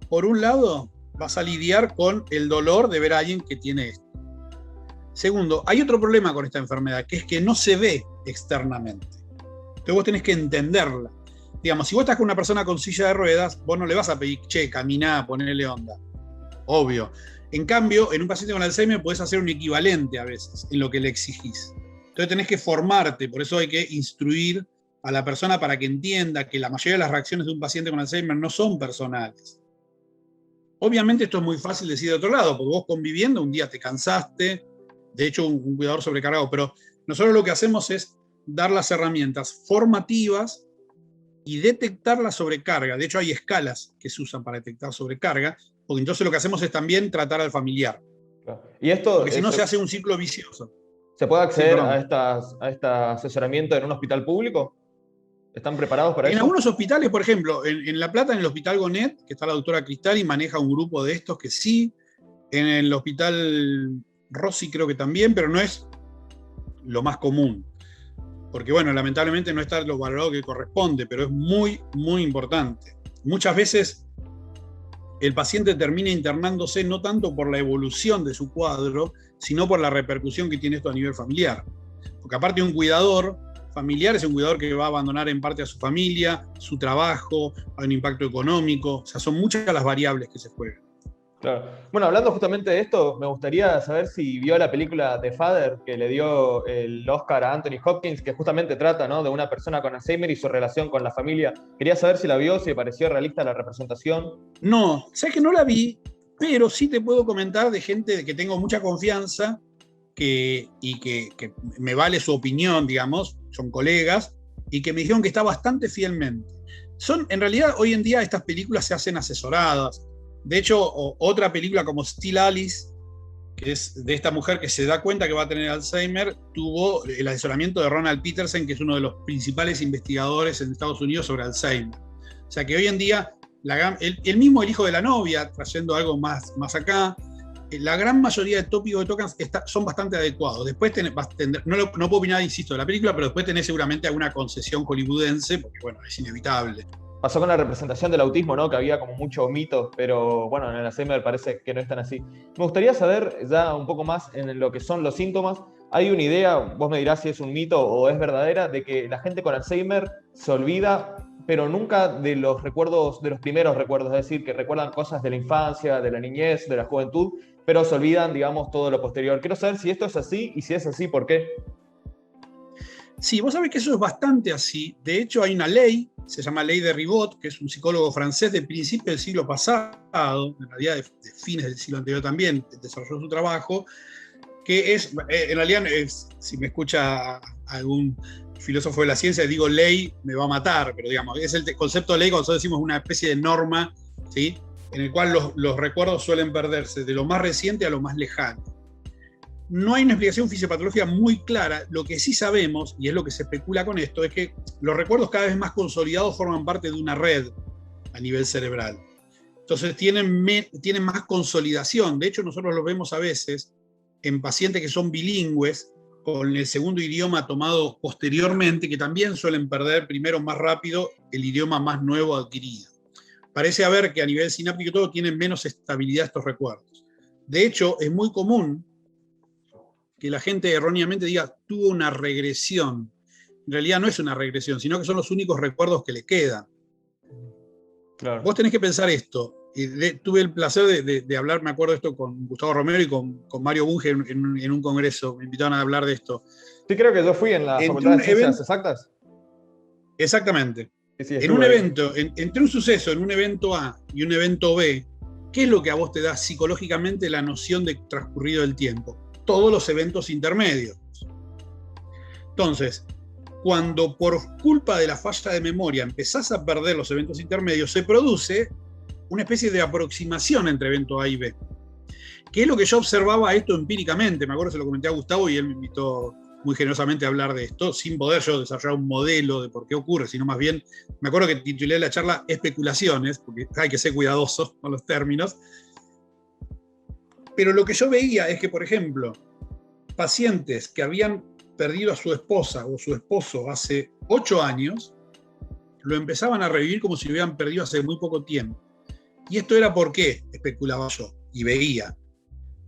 por un lado, vas a lidiar con el dolor de ver a alguien que tiene esto. Segundo, hay otro problema con esta enfermedad, que es que no se ve externamente. Entonces vos tenés que entenderla. Digamos, si vos estás con una persona con silla de ruedas, vos no le vas a pedir, che, caminá, ponele onda. Obvio. En cambio, en un paciente con Alzheimer podés hacer un equivalente a veces en lo que le exigís. Entonces tenés que formarte, por eso hay que instruir a la persona para que entienda que la mayoría de las reacciones de un paciente con Alzheimer no son personales. Obviamente esto es muy fácil decir de otro lado, porque vos conviviendo un día te cansaste, de hecho un cuidador sobrecargado, pero nosotros lo que hacemos es dar las herramientas formativas y detectar la sobrecarga. De hecho hay escalas que se usan para detectar sobrecarga, porque entonces lo que hacemos es también tratar al familiar. Y esto, Porque si no se hace un ciclo vicioso. ¿se puede Sí, acceder perdón. a este asesoramiento en un hospital público? ¿Están preparados para En eso? algunos hospitales, por ejemplo, en La Plata, en el Hospital Gonet, que está la doctora Cristali, maneja un grupo de estos que sí. En el Hospital Rossi creo que también, pero no es lo más común. Porque, bueno, lamentablemente no está lo valorado que corresponde, pero es muy, muy importante. Muchas veces el paciente termina internándose no tanto por la evolución de su cuadro, sino por la repercusión que tiene esto a nivel familiar. Porque aparte de un cuidador familiar, es un cuidador que va a abandonar en parte a su familia, su trabajo, hay un impacto económico, o sea, son muchas las variables que se juegan. Claro. Bueno, hablando justamente de esto, me gustaría saber si vio la película The Father, que le dio el Oscar a Anthony Hopkins, que justamente trata, ¿no?, de una persona con Alzheimer y su relación con la familia. Quería saber si la vio, si le pareció realista la representación. No, sé que no la vi, pero sí te puedo comentar de gente de que tengo mucha confianza que me vale su opinión, digamos, son colegas, y que me dijeron que está bastante fielmente. En realidad, hoy en día estas películas se hacen asesoradas. De hecho, otra película como Still Alice, que es de esta mujer que se da cuenta que va a tener Alzheimer, tuvo el asesoramiento de Ronald Peterson, que es uno de los principales investigadores en Estados Unidos sobre Alzheimer. O sea que hoy en día, el mismo El hijo de la novia, trayendo algo más acá, la gran mayoría de tópicos que tocan son bastante adecuados. Después no puedo opinar, insisto, de la película, pero después tenés seguramente alguna concesión hollywoodense, porque bueno, es inevitable. Pasó con la representación del autismo, ¿no?, que había como mucho mito, pero bueno, en el Alzheimer parece que no es tan así. Me gustaría saber ya un poco más en lo que son los síntomas. Hay una idea, vos me dirás si es un mito o es verdadera, de que la gente con Alzheimer se olvida, pero nunca de los recuerdos, de los primeros recuerdos, es decir, que recuerdan cosas de la infancia, de la niñez, de la juventud, pero se olvidan, digamos, todo lo posterior. Quiero saber si esto es así y si es así, ¿por qué? Sí, vos sabés que eso es bastante así. De hecho, hay una ley, se llama Ley de Ribot, que es un psicólogo francés de principio del siglo pasado, en realidad de fines del siglo anterior también, desarrolló su trabajo, que es, en realidad, si me escucha algún filósofo de la ciencia, digo ley, me va a matar, pero digamos, es el concepto de ley cuando nosotros decimos una especie de norma, ¿sí?, en el cual los recuerdos suelen perderse de lo más reciente a lo más lejano. No hay una explicación fisiopatológica muy clara. Lo que sí sabemos, y es lo que se especula con esto, es que los recuerdos cada vez más consolidados forman parte de una red a nivel cerebral. Entonces tienen más consolidación. De hecho, nosotros lo vemos a veces en pacientes que son bilingües, con el segundo idioma tomado posteriormente, que también suelen perder primero más rápido el idioma más nuevo adquirido. Parece haber que a nivel sináptico todo tienen menos estabilidad estos recuerdos. De hecho, es muy común que la gente erróneamente diga tuvo una regresión. En realidad no es una regresión, sino que son los únicos recuerdos que le quedan. Claro. Vos tenés que pensar esto. Tuve el placer de hablar, me acuerdo esto, con Gustavo Romero y con Mario Bunge en un congreso. Me invitaron a hablar de esto. Sí, creo que yo fui en la Facultad de Ciencias Exactas. Exactamente. Sí, En un ahí. evento, entre un suceso, en un evento A y un evento B, ¿Qué es lo que a vos te da psicológicamente la noción de transcurrido del tiempo? Todos los eventos intermedios. Entonces, cuando por culpa de la falla de memoria empezás a perder los eventos intermedios, se produce una especie de aproximación entre evento A y B. Que es lo que yo observaba esto empíricamente. Me acuerdo que se lo comenté a Gustavo y él me invitó muy generosamente a hablar de esto, sin poder yo desarrollar un modelo de por qué ocurre, sino más bien, me acuerdo que titulé la charla Especulaciones, porque hay que ser cuidadosos con los términos. Pero lo que yo veía es que, por ejemplo, pacientes que habían perdido a su esposa o su esposo hace 8 años, lo empezaban a revivir como si lo hubieran perdido hace muy poco tiempo. Y esto era por qué, especulaba yo, y veía.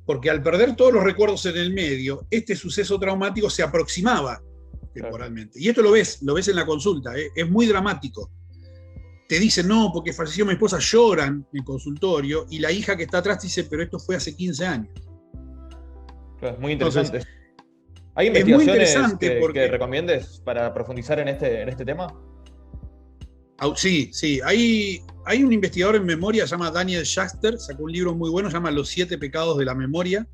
Porque al perder todos los recuerdos en el medio, este suceso traumático se aproximaba temporalmente. Y esto lo ves en la consulta, es muy dramático. Te dicen, no, porque falleció mi esposa, lloran en el consultorio, y la hija que está atrás dice, pero esto fue hace 15 años. Claro, muy interesante. Entonces, ¿hay es muy investigaciones interesante que recomiendes para profundizar en este tema? Sí. Hay un investigador en memoria, se llama Daniel Schachter, sacó un libro muy bueno, se llama Los 7 pecados de la memoria,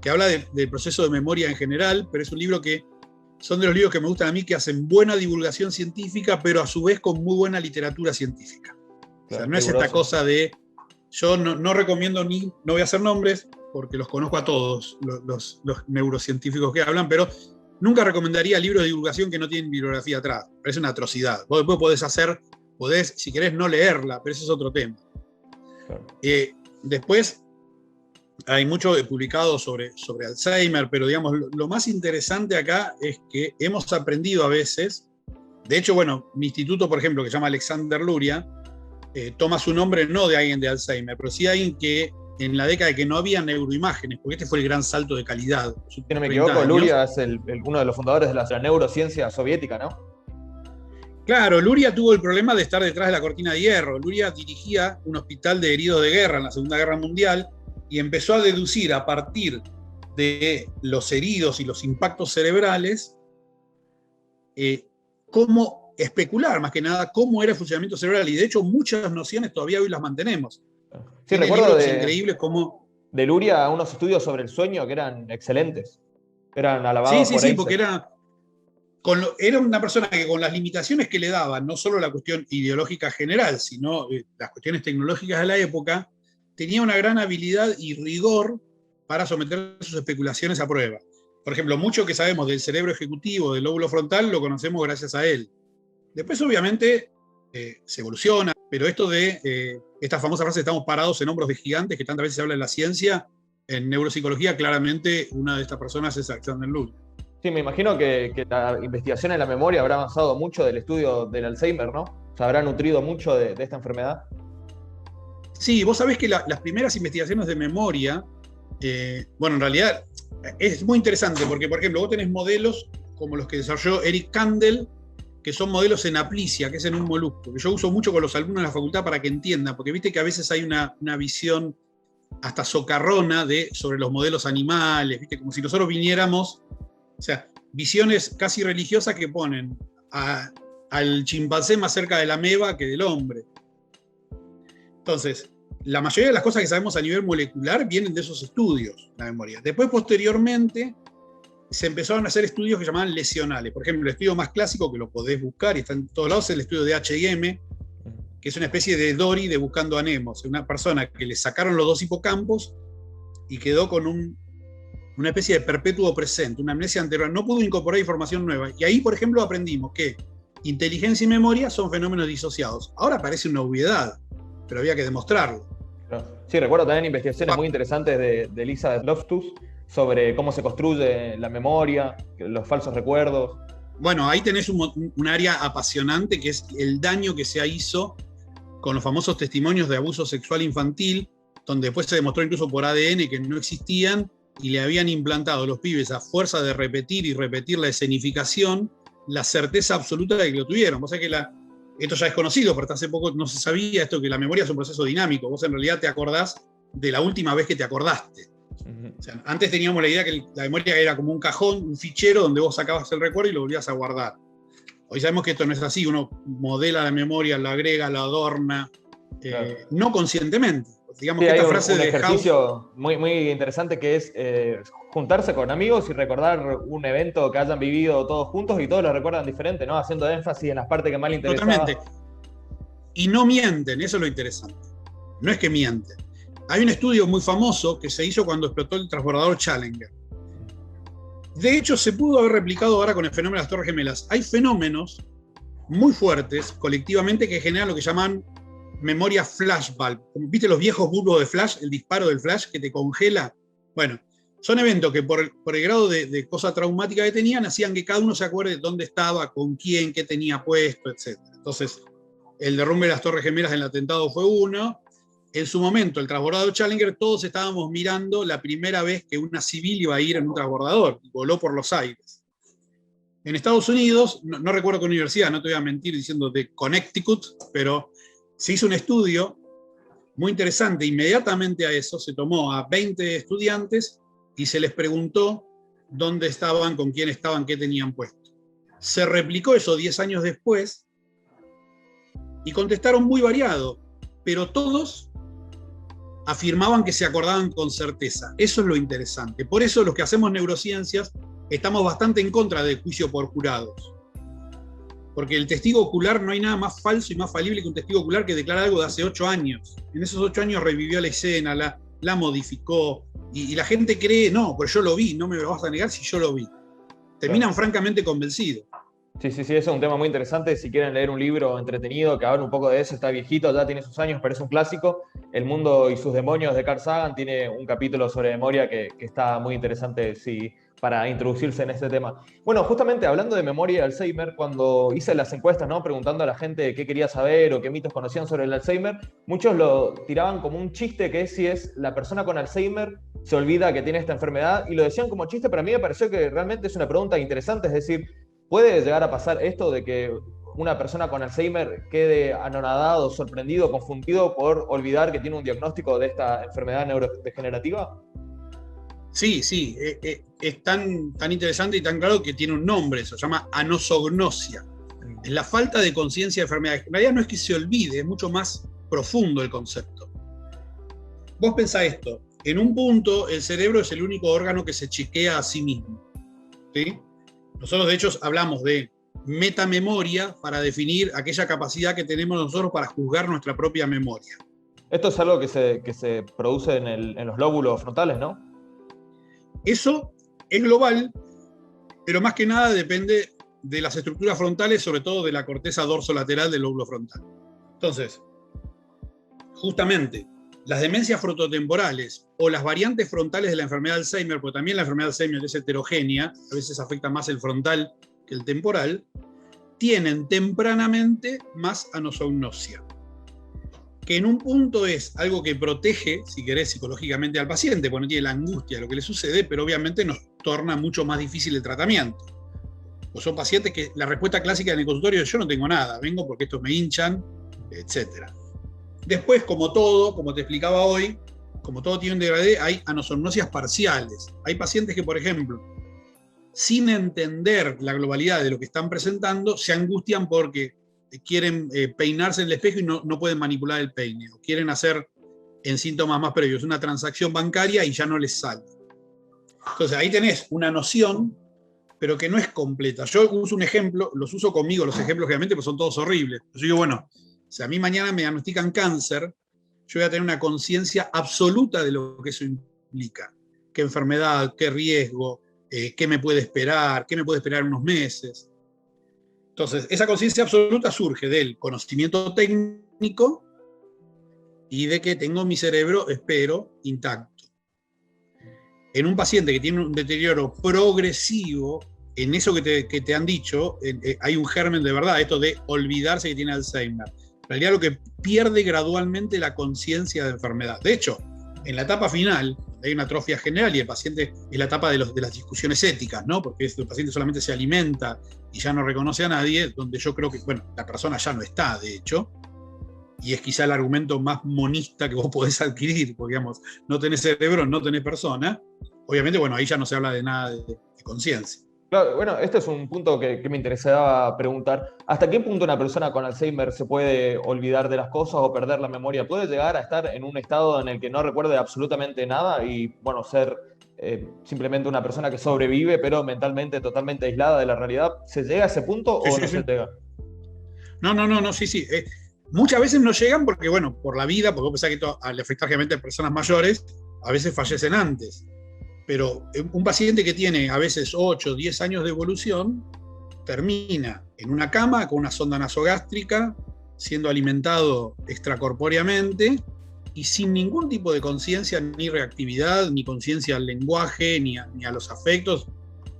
que habla del proceso de memoria en general, pero es un libro que son de los libros que me gustan a mí, que hacen buena divulgación científica, pero a su vez con muy buena literatura científica. Claro, o sea, no es esta cosa de, yo no recomiendo no voy a hacer nombres, porque los conozco a todos, los neurocientíficos que hablan, pero nunca recomendaría libros de divulgación que no tienen bibliografía atrás. Parece una atrocidad. Vos después podés, si querés, no leerla, pero ese es otro tema. Claro. Después, hay mucho publicado sobre Alzheimer, pero digamos, lo más interesante acá es que hemos aprendido a veces, de hecho, bueno, mi instituto, por ejemplo, que se llama Alexander Luria, toma su nombre no de alguien de Alzheimer, pero sí de alguien que en la década de que no había neuroimágenes, porque este fue el gran salto de calidad. Si no me equivoco, Luria es uno de los fundadores de la neurociencia soviética, ¿no? Claro, Luria tuvo el problema de estar detrás de la cortina de hierro. Luria dirigía un hospital de heridos de guerra en la Segunda Guerra Mundial y empezó a deducir a partir de los heridos y los impactos cerebrales cómo especular, más que nada, cómo era el funcionamiento cerebral. Y de hecho, muchas nociones todavía hoy las mantenemos. Sí, recuerdo increíbles como de Luria unos estudios sobre el sueño que eran excelentes. Eran alabados por Sí, porque era una persona que con las limitaciones que le daban, no solo la cuestión ideológica general, sino las cuestiones tecnológicas de la época, tenía una gran habilidad y rigor para someter sus especulaciones a prueba. Por ejemplo, mucho que sabemos del cerebro ejecutivo, del lóbulo frontal, lo conocemos gracias a él. Después, obviamente, se evoluciona, pero esto de esta famosa frase, estamos parados en hombros de gigantes, que tantas veces se habla en la ciencia, en neuropsicología, claramente una de estas personas es Alexander Luria. Sí, me imagino que la investigación en la memoria habrá avanzado mucho del estudio del Alzheimer, ¿no? Se habrá nutrido mucho de esta enfermedad. Sí, vos sabés que las primeras investigaciones de memoria, bueno, en realidad es muy interesante porque, por ejemplo, vos tenés modelos como los que desarrolló Eric Kandel, que son modelos en aplicia, que es en un molusco, que yo uso mucho con los alumnos de la facultad para que entiendan, porque viste que a veces hay una visión hasta socarrona sobre los modelos animales, viste, como si nosotros viniéramos, o sea, visiones casi religiosas que ponen al chimpancé más cerca de la ameba que del hombre. Entonces, la mayoría de las cosas que sabemos a nivel molecular vienen de esos estudios, la memoria. Después, posteriormente, se empezaron a hacer estudios que se llamaban lesionales. Por ejemplo, el estudio más clásico, que lo podés buscar y está en todos lados, es el estudio de H&M, que es una especie de Dory de Buscando a Nemo. O sea, una persona que le sacaron los 2 hipocampos y quedó con una especie de perpetuo presente, una amnesia anterior. No pudo incorporar información nueva. Y ahí, por ejemplo, aprendimos que inteligencia y memoria son fenómenos disociados. Ahora parece una obviedad, pero había que demostrarlo. Sí, recuerdo también investigaciones muy interesantes de Lisa Loftus sobre cómo se construye la memoria, los falsos recuerdos. Bueno, ahí tenés un área apasionante que es el daño que se hizo con los famosos testimonios de abuso sexual infantil, donde después se demostró incluso por ADN que no existían y le habían implantado a los pibes a fuerza de repetir y repetir la escenificación, la certeza absoluta de que lo tuvieron. O sea que esto ya es conocido, pero hasta hace poco no se sabía esto, que la memoria es un proceso dinámico. Vos en realidad te acordás de la última vez que te acordaste. O sea, antes teníamos la idea que la memoria era como un cajón, un fichero donde vos sacabas el recuerdo y lo volvías a guardar. Hoy sabemos que esto no es así, uno modela la memoria, la agrega, la adorna, claro, no conscientemente. digamos Sí, que hay esta frase un de House. ejercicio muy, muy interesante que es juntarse con amigos y recordar un evento que hayan vivido todos juntos y todos lo recuerdan diferente, ¿no? Haciendo énfasis en las partes que más le interesaba. Totalmente. Y no mienten, eso es lo interesante. No es que mienten. Hay un estudio muy famoso que se hizo cuando explotó el transbordador Challenger. De hecho, se pudo haber replicado ahora con el fenómeno de las Torres Gemelas. Hay fenómenos muy fuertes colectivamente que generan lo que llaman memoria flashbulb. ¿Viste los viejos bulbos de flash, el disparo del flash que te congela? Bueno, son eventos que por el grado de cosa traumática que tenían, hacían que cada uno se acuerde dónde estaba, con quién, qué tenía puesto, etc. Entonces, el derrumbe de las Torres Gemelas en el atentado fue uno. En su momento, el transbordador Challenger, todos estábamos mirando la primera vez que una civil iba a ir en un transbordador, y voló por los aires. En Estados Unidos, no recuerdo qué universidad, no te voy a mentir diciendo de Connecticut, pero se hizo un estudio muy interesante. Inmediatamente a eso se tomó a 20 estudiantes y se les preguntó dónde estaban, con quién estaban, qué tenían puesto. Se replicó eso 10 años después y contestaron muy variado, pero todos afirmaban que se acordaban con certeza. Eso es lo interesante. Por eso los que hacemos neurociencias estamos bastante en contra del juicio por jurados. Porque el testigo ocular, no hay nada más falso y más falible que un testigo ocular que declara algo de hace 8 años. En esos 8 años revivió la escena, la modificó, y la gente cree, no, pero yo lo vi, no me lo vas a negar si yo lo vi. Terminan francamente convencidos. Sí, eso es un tema muy interesante. Si quieren leer un libro entretenido que habla un poco de eso, está viejito, ya tiene sus años, pero es un clásico. El mundo y sus demonios de Carl Sagan tiene un capítulo sobre memoria que está muy interesante para introducirse en este tema. Bueno, justamente hablando de memoria y Alzheimer, cuando hice las encuestas, ¿no? Preguntando a la gente qué quería saber o qué mitos conocían sobre el Alzheimer, muchos lo tiraban como un chiste, que es si es la persona con Alzheimer se olvida que tiene esta enfermedad, y lo decían como chiste, pero a mí me pareció que realmente es una pregunta interesante, es decir, ¿puede llegar a pasar esto de que una persona con Alzheimer quede anonadado, sorprendido, confundido por olvidar que tiene un diagnóstico de esta enfermedad neurodegenerativa? Sí, es tan interesante y tan claro que tiene un nombre, eso se llama anosognosia. Es la falta de conciencia de enfermedad. En realidad no es que se olvide, es mucho más profundo el concepto. Vos pensá esto, en un punto el cerebro es el único órgano que se chequea a sí mismo, ¿sí? Nosotros de hecho hablamos de metamemoria para definir aquella capacidad que tenemos nosotros para juzgar nuestra propia memoria. Esto es algo que se produce en los lóbulos frontales, ¿no? Eso es global, pero más que nada depende de las estructuras frontales, sobre todo de la corteza dorsolateral del lóbulo frontal. Entonces, justamente, las demencias frontotemporales o las variantes frontales de la enfermedad de Alzheimer, porque también la enfermedad de Alzheimer es heterogénea, a veces afecta más el frontal que el temporal, tienen tempranamente más anosognosia, que en un punto es algo que protege, si querés, psicológicamente al paciente, porque no tiene la angustia de lo que le sucede, pero obviamente nos torna mucho más difícil el tratamiento. O son pacientes que la respuesta clásica en el consultorio es: yo no tengo nada, vengo porque estos me hinchan, etc. Después, como todo, como te explicaba hoy, como todo tiene un degradé, hay anosognosias parciales. Hay pacientes que, por ejemplo, sin entender la globalidad de lo que están presentando, se angustian porque quieren peinarse en el espejo y no pueden manipular el peine, o quieren hacer en síntomas más previos una transacción bancaria y ya no les sale. Entonces ahí tenés una noción, pero que no es completa. Yo uso un ejemplo, los uso conmigo, los ejemplos realmente, pues son todos horribles. Yo digo, bueno, si a mí mañana me diagnostican cáncer, yo voy a tener una conciencia absoluta de lo que eso implica. Qué enfermedad, qué riesgo, qué me puede esperar en unos meses. Entonces, esa conciencia absoluta surge del conocimiento técnico y de que tengo mi cerebro, espero, intacto. En un paciente que tiene un deterioro progresivo, en eso que te han dicho, hay un germen de verdad, esto de olvidarse que tiene Alzheimer. En realidad lo que pierde gradualmente la conciencia de enfermedad. De hecho, en la etapa final, hay una atrofia general y el paciente es la etapa de las discusiones éticas, ¿no? Porque el paciente solamente se alimenta y ya no reconoce a nadie, donde yo creo que, bueno, la persona ya no está, de hecho, y es quizá el argumento más monista que vos podés adquirir, porque, digamos, no tenés cerebro, no tenés persona. Obviamente, bueno, ahí ya no se habla de nada de conciencia. Claro, bueno, este es un punto que me interesaba preguntar. ¿Hasta qué punto una persona con Alzheimer se puede olvidar de las cosas o perder la memoria? ¿Puede llegar a estar en un estado en el que no recuerde absolutamente nada y, bueno, ser simplemente una persona que sobrevive, pero mentalmente totalmente aislada de la realidad? ¿Se llega a ese punto Sí, o sí, no se sí. llega? No, sí, sí. Muchas veces no llegan porque, bueno, por la vida, porque vos pensás que al afectar generalmente a personas mayores, a veces fallecen antes. Pero un paciente que tiene a veces 8 o 10 años de evolución, termina en una cama con una sonda nasogástrica, siendo alimentado extracorpóreamente y sin ningún tipo de conciencia ni reactividad, ni conciencia al lenguaje, ni a los afectos.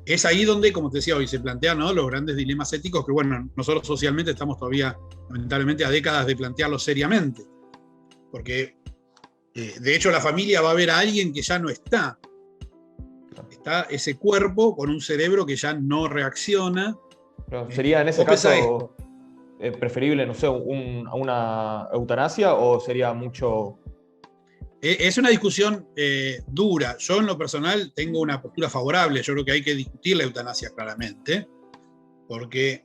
Es ahí donde, como te decía hoy, se plantean, ¿no?, los grandes dilemas éticos que, bueno, nosotros socialmente estamos todavía, lamentablemente, a décadas de plantearlos seriamente. Porque, de hecho, la familia va a ver a alguien que ya no está. Está ese cuerpo con un cerebro que ya no reacciona. Claro, ¿sería en ese Vos pensás esto. caso preferible, no sé, una eutanasia o sería mucho... Es una discusión dura. Yo, en lo personal, tengo una postura favorable. Yo creo que hay que discutir la eutanasia claramente, porque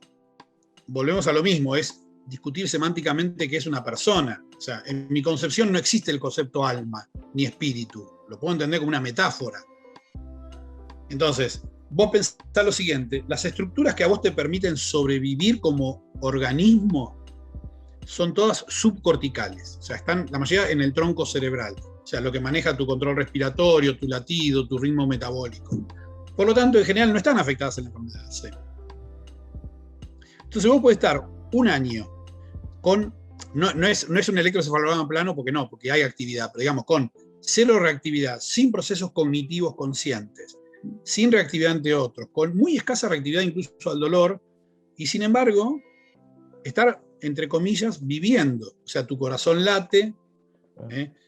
volvemos a lo mismo, es discutir semánticamente qué es una persona. O sea, en mi concepción no existe el concepto alma ni espíritu. Lo puedo entender como una metáfora. Entonces, vos pensás lo siguiente: las estructuras que a vos te permiten sobrevivir como organismo son todas subcorticales, o sea, están la mayoría en el tronco cerebral, o sea, lo que maneja tu control respiratorio, tu latido, tu ritmo metabólico. Por lo tanto, en general no están afectadas en la enfermedad de Alzheimer. Entonces vos podés estar un año con, no es un electroencefalograma plano, porque hay actividad, pero digamos con cero reactividad, sin procesos cognitivos conscientes, sin reactividad ante otros, con muy escasa reactividad incluso al dolor, y sin embargo, estar, entre comillas, viviendo. O sea, tu corazón late,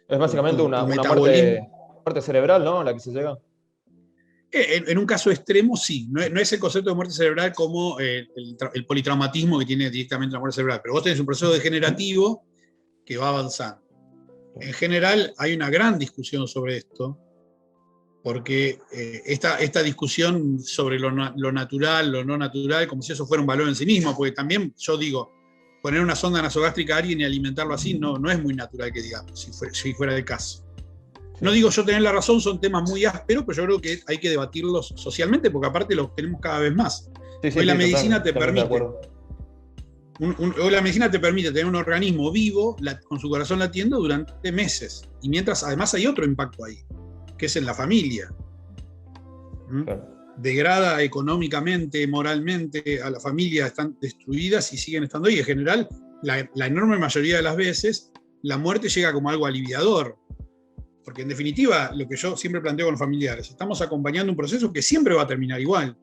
Es básicamente tu una metabolismo. muerte cerebral, ¿no? La que se llega. En un caso extremo, sí. No es el concepto de muerte cerebral como el politraumatismo que tiene directamente la muerte cerebral, pero vos tenés un proceso degenerativo que va avanzando. En general, hay una gran discusión sobre esto, porque esta discusión sobre lo natural, lo no natural, como si eso fuera un valor en sí mismo, porque también yo digo, poner una sonda nasogástrica a alguien y alimentarlo así no es muy natural, que digamos, si fuera el caso. Sí. No digo yo tener la razón, son temas muy ásperos, pero yo creo que hay que debatirlos socialmente, porque aparte los tenemos cada vez más. Sí, Hoy la medicina totalmente, te totalmente de permite, acuerdo. hoy la medicina te permite tener un organismo vivo, con su corazón latiendo durante meses. Y mientras, además, hay otro impacto ahí, que es en la familia. Claro. Degrada económicamente, moralmente a la familia, están destruidas y siguen estando ahí. En general, la enorme mayoría de las veces, la muerte llega como algo aliviador. Porque en definitiva, lo que yo siempre planteo con los familiares, estamos acompañando un proceso que siempre va a terminar igual.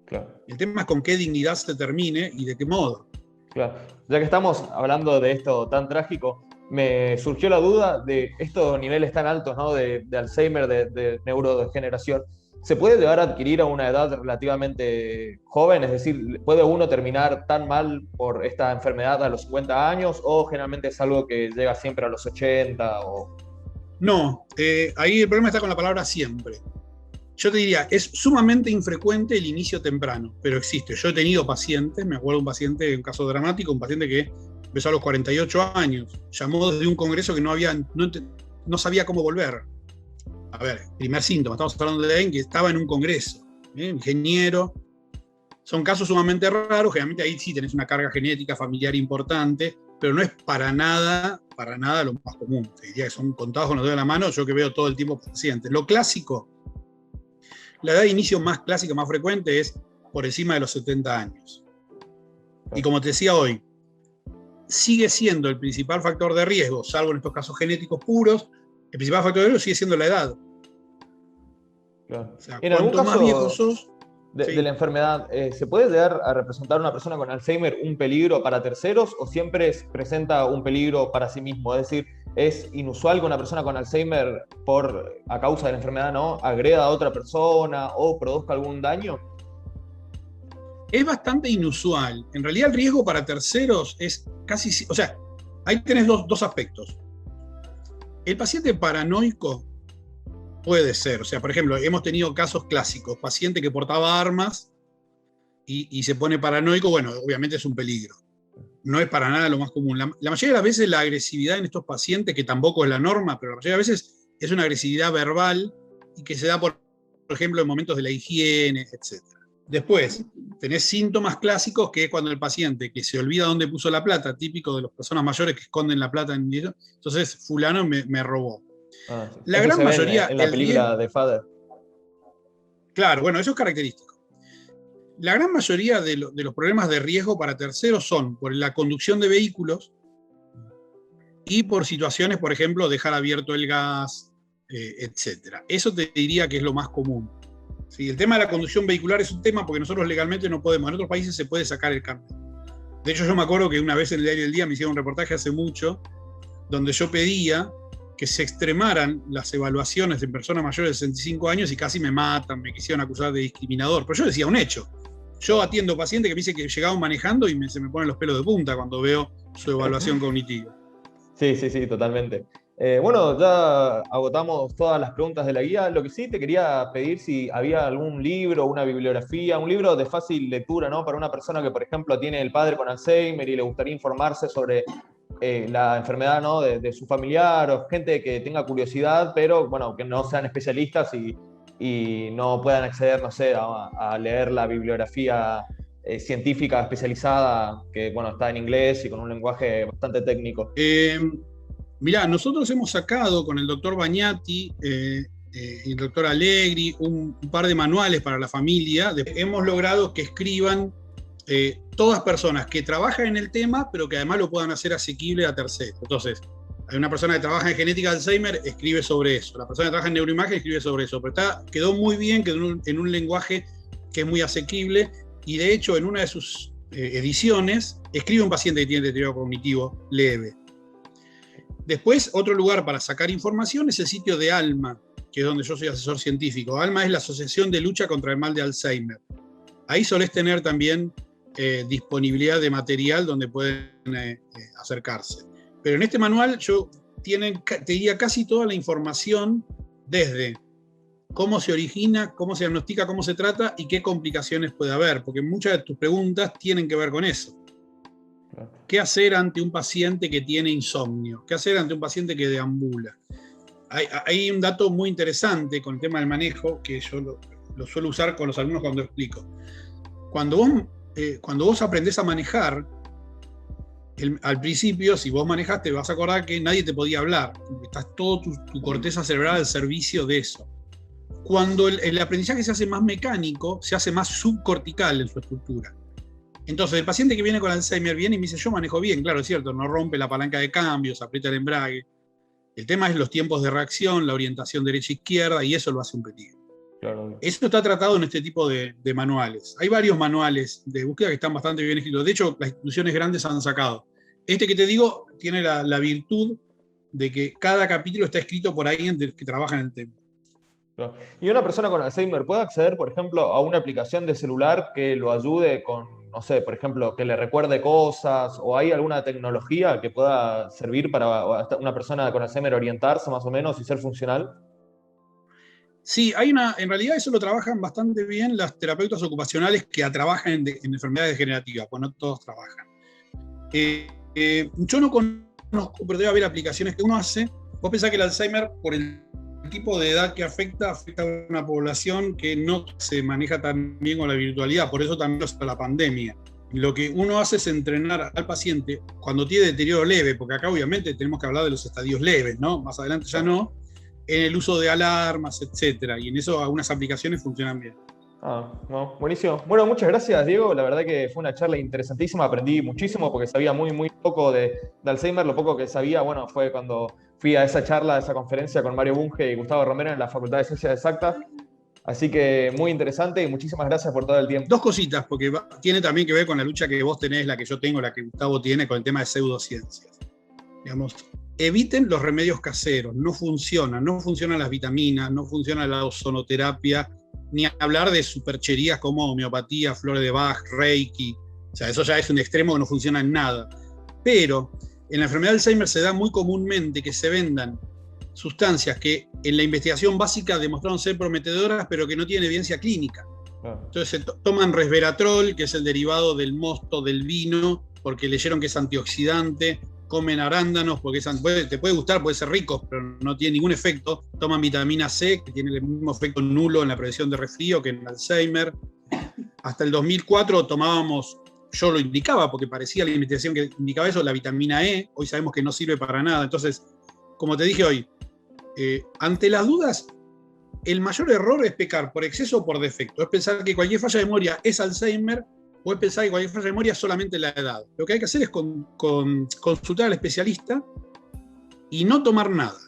Claro. El tema es con qué dignidad se termine y de qué modo. Claro. Ya que estamos hablando de esto tan trágico, me surgió la duda de estos niveles tan altos, ¿no?, de Alzheimer, de neurodegeneración. ¿Se puede llegar a adquirir a una edad relativamente joven? Es decir, ¿puede uno terminar tan mal por esta enfermedad a los 50 años o generalmente es algo que llega siempre a los 80? No, ahí el problema está con la palabra siempre. Yo te diría, es sumamente infrecuente el inicio temprano, pero existe. Yo he tenido pacientes, me acuerdo de un paciente, un caso dramático, un paciente que empezó a los 48 años, llamó desde un congreso que no sabía cómo volver. A ver, primer síntoma, estamos hablando de alguien que estaba en un congreso, ingeniero. Son casos sumamente raros, generalmente ahí sí tenés una carga genética familiar importante, pero no es para nada lo más común. Te diría que son contados con los dedos de la mano, yo que veo todo el tiempo pacientes. Lo clásico, la edad de inicio más clásica, más frecuente, es por encima de los 70 años. Y como te decía hoy, sigue siendo el principal factor de riesgo, salvo en estos casos genéticos puros, el principal factor de riesgo sigue siendo la edad. Claro. O sea, En algún cuanto más viejo caso sos... de Sí. la enfermedad, ¿se puede llegar a representar una persona con Alzheimer un peligro para terceros o siempre presenta un peligro para sí mismo? Es decir, ¿es inusual que una persona con Alzheimer, a causa de la enfermedad, ¿no?, agreda a otra persona o produzca algún daño? Es bastante inusual. En realidad el riesgo para terceros es casi... O sea, ahí tenés dos aspectos. El paciente paranoico puede ser. O sea, por ejemplo, hemos tenido casos clásicos. Paciente que portaba armas y se pone paranoico, bueno, obviamente es un peligro. No es para nada lo más común. La mayoría de las veces la agresividad en estos pacientes, que tampoco es la norma, pero la mayoría de las veces es una agresividad verbal y que se da, por ejemplo, en momentos de la higiene, etc. Después, tenés síntomas clásicos, que es cuando el paciente que se olvida dónde puso la plata, típico de las personas mayores que esconden la plata en dinero, entonces fulano me robó. Sí. La Eso gran se ve mayoría, en la película de Father. Claro, bueno, eso es característico. La gran mayoría de los problemas de riesgo para terceros son por la conducción de vehículos y por situaciones, por ejemplo, dejar abierto el gas, etc. Eso te diría que es lo más común. ¿Sí? El tema de la conducción vehicular es un tema porque nosotros legalmente no podemos. En otros países se puede sacar el carnet. De hecho, yo me acuerdo que una vez en el Diario del Día me hicieron un reportaje hace mucho donde yo pedía que se extremaran las evaluaciones de personas mayores de 65 años y casi me matan, me quisieron acusar de discriminador. Pero yo decía un hecho. Yo atiendo pacientes que me dicen que llegaban manejando y se me ponen los pelos de punta cuando veo su evaluación cognitiva. Sí, totalmente. Bueno, ya agotamos todas las preguntas de la guía. Lo que sí te quería pedir si había algún libro, una bibliografía, un libro de fácil lectura, ¿no? Para una persona que, por ejemplo, tiene el padre con Alzheimer y le gustaría informarse sobre la enfermedad, ¿no? de su familiar, o gente que tenga curiosidad, pero bueno, que no sean especialistas y no puedan acceder, no sé, a leer la bibliografía científica especializada, que bueno, está en inglés y con un lenguaje bastante técnico. Mirá, nosotros hemos sacado con el doctor Bagnati y el doctor Allegri un par de manuales para la familia. Hemos logrado que escriban todas personas que trabajan en el tema, pero que además lo puedan hacer asequible a terceros. Entonces, hay una persona que trabaja en genética de Alzheimer, escribe sobre eso. La persona que trabaja en neuroimagen escribe sobre eso. Pero quedó muy bien, quedó en un lenguaje que es muy asequible. Y de hecho, en una de sus ediciones, escribe un paciente que tiene deterioro cognitivo leve. Después, otro lugar para sacar información es el sitio de ALMA, que es donde yo soy asesor científico. ALMA es la Asociación de Lucha contra el Mal de Alzheimer. Ahí solés tener también disponibilidad de material donde pueden acercarse. Pero en este manual te diría casi toda la información desde cómo se origina, cómo se diagnostica, cómo se trata y qué complicaciones puede haber, porque muchas de tus preguntas tienen que ver con eso. ¿Qué hacer ante un paciente que tiene insomnio? ¿Qué hacer ante un paciente que deambula? Hay un dato muy interesante con el tema del manejo que yo lo suelo usar con los alumnos cuando explico. Cuando vos aprendés a manejar, al principio, si vos manejás, te vas a acordar que nadie te podía hablar. Estás todo tu corteza cerebral al servicio de eso. Cuando el aprendizaje se hace más mecánico, se hace más subcortical en su estructura. Entonces, el paciente que viene con Alzheimer viene y me dice, yo manejo bien, claro, es cierto, no rompe la palanca de cambios, aprieta el embrague. El tema es los tiempos de reacción, la orientación derecha-izquierda, y eso lo hace un peligro. Claro. Eso está tratado en este tipo de manuales. Hay varios manuales de búsqueda que están bastante bien escritos. De hecho, las instituciones grandes han sacado. Este que te digo tiene la virtud de que cada capítulo está escrito por alguien que trabaja en el tema. ¿Y una persona con Alzheimer puede acceder, por ejemplo, a una aplicación de celular que lo ayude con, no sé, por ejemplo, que le recuerde cosas, o hay alguna tecnología que pueda servir para una persona con Alzheimer orientarse más o menos y ser funcional? Sí, en realidad eso lo trabajan bastante bien las terapeutas ocupacionales que trabajan en enfermedades degenerativas, pues no todos trabajan. Yo no conozco, pero debe haber aplicaciones que uno hace. Vos pensás que el Alzheimer, por el tipo de edad que afecta a una población que no se maneja tan bien con la virtualidad, por eso también hasta la pandemia. Lo que uno hace es entrenar al paciente cuando tiene deterioro leve, porque acá obviamente tenemos que hablar de los estadios leves, ¿no? Más adelante ya no, en el uso de alarmas, etcétera, y en eso algunas aplicaciones funcionan bien. No, buenísimo. Bueno, muchas gracias, Diego. La verdad que fue una charla interesantísima. Aprendí muchísimo porque sabía muy poco de Alzheimer. Lo poco que sabía, bueno, fue cuando fui a esa charla, a esa conferencia con Mario Bunge y Gustavo Romero en la Facultad de Ciencias Exactas. Así que muy interesante y muchísimas gracias por todo el tiempo. Dos cositas, porque tiene también que ver con la lucha que vos tenés, la que yo tengo, la que Gustavo tiene con el tema de pseudociencias. Digamos, eviten los remedios caseros, no funcionan las vitaminas, no funciona la ozonoterapia, ni hablar de supercherías como homeopatía, flores de Bach, Reiki. O sea, eso ya es un extremo que no funciona en nada. Pero en la enfermedad de Alzheimer se da muy comúnmente que se vendan sustancias que en la investigación básica demostraron ser prometedoras, pero que no tienen evidencia clínica. Entonces toman resveratrol, que es el derivado del mosto del vino, porque leyeron que es antioxidante. Comen arándanos, porque te puede gustar, puede ser rico, pero no tiene ningún efecto. Toman vitamina C, que tiene el mismo efecto nulo en la prevención de resfrío que en Alzheimer. Hasta el 2004 tomábamos, yo lo indicaba, porque parecía la investigación que indicaba eso, la vitamina E. Hoy sabemos que no sirve para nada. Entonces, como te dije hoy, ante las dudas, el mayor error es pecar por exceso o por defecto. Es pensar que cualquier falla de memoria es Alzheimer, o es pensar que cualquier falla de memoria es solamente la edad. Lo que hay que hacer es consultar al especialista y no tomar nada,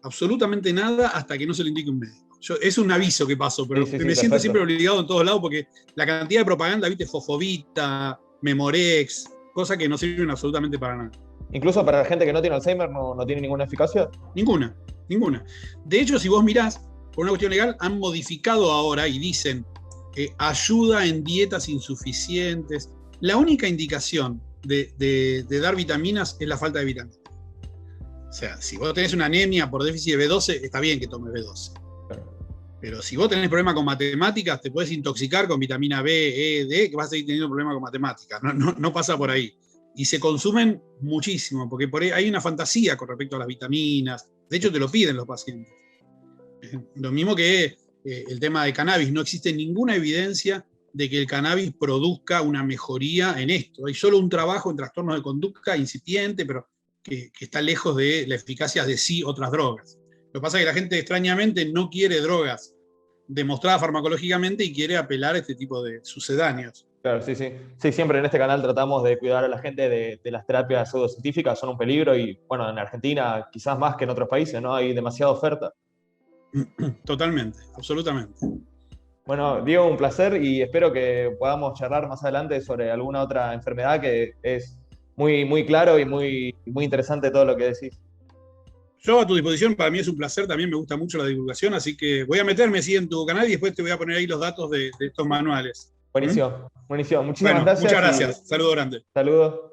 absolutamente nada, hasta que no se lo indique un médico. Es un aviso que paso, pero me siento perfecto. siempre obligado en todos lados, porque la cantidad de propaganda, viste, Fofovita, Memorex, cosas que no sirven absolutamente para nada. Incluso para la gente que no tiene Alzheimer no tiene ninguna eficacia. Ninguna. De hecho, si vos mirás, por una cuestión legal, han modificado ahora y dicen ayuda en dietas insuficientes. La única indicación de dar vitaminas es la falta de vitaminas. O sea, si vos tenés una anemia por déficit de B12, está bien que tomes B12. Pero si vos tenés problemas con matemáticas, te puedes intoxicar con vitamina B, E, D, que vas a seguir teniendo problemas con matemáticas. No pasa por ahí. Y se consumen muchísimo, porque por ahí hay una fantasía con respecto a las vitaminas. De hecho, te lo piden los pacientes. Lo mismo que el tema de cannabis. No existe ninguna evidencia de que el cannabis produzca una mejoría en esto. Hay solo un trabajo en trastornos de conducta incipiente, pero que está lejos de la eficacia de sí otras drogas. Lo que pasa es que la gente extrañamente no quiere drogas demostradas farmacológicamente y quiere apelar a este tipo de sucedáneos. Claro, sí. Sí, siempre en este canal tratamos de cuidar a la gente de las terapias pseudocientíficas, son un peligro y, bueno, en Argentina quizás más que en otros países, ¿no? Hay demasiada oferta. Totalmente, absolutamente. Bueno, Diego, un placer y espero que podamos charlar más adelante sobre alguna otra enfermedad, que es muy claro y muy interesante todo lo que decís. Yo a tu disposición, para mí es un placer, también me gusta mucho la divulgación, así que voy a meterme en tu canal y después te voy a poner ahí los datos de estos manuales. Buenísimo. Muchísimas Bueno, gracias. muchas gracias. Saludo grande. Saludos.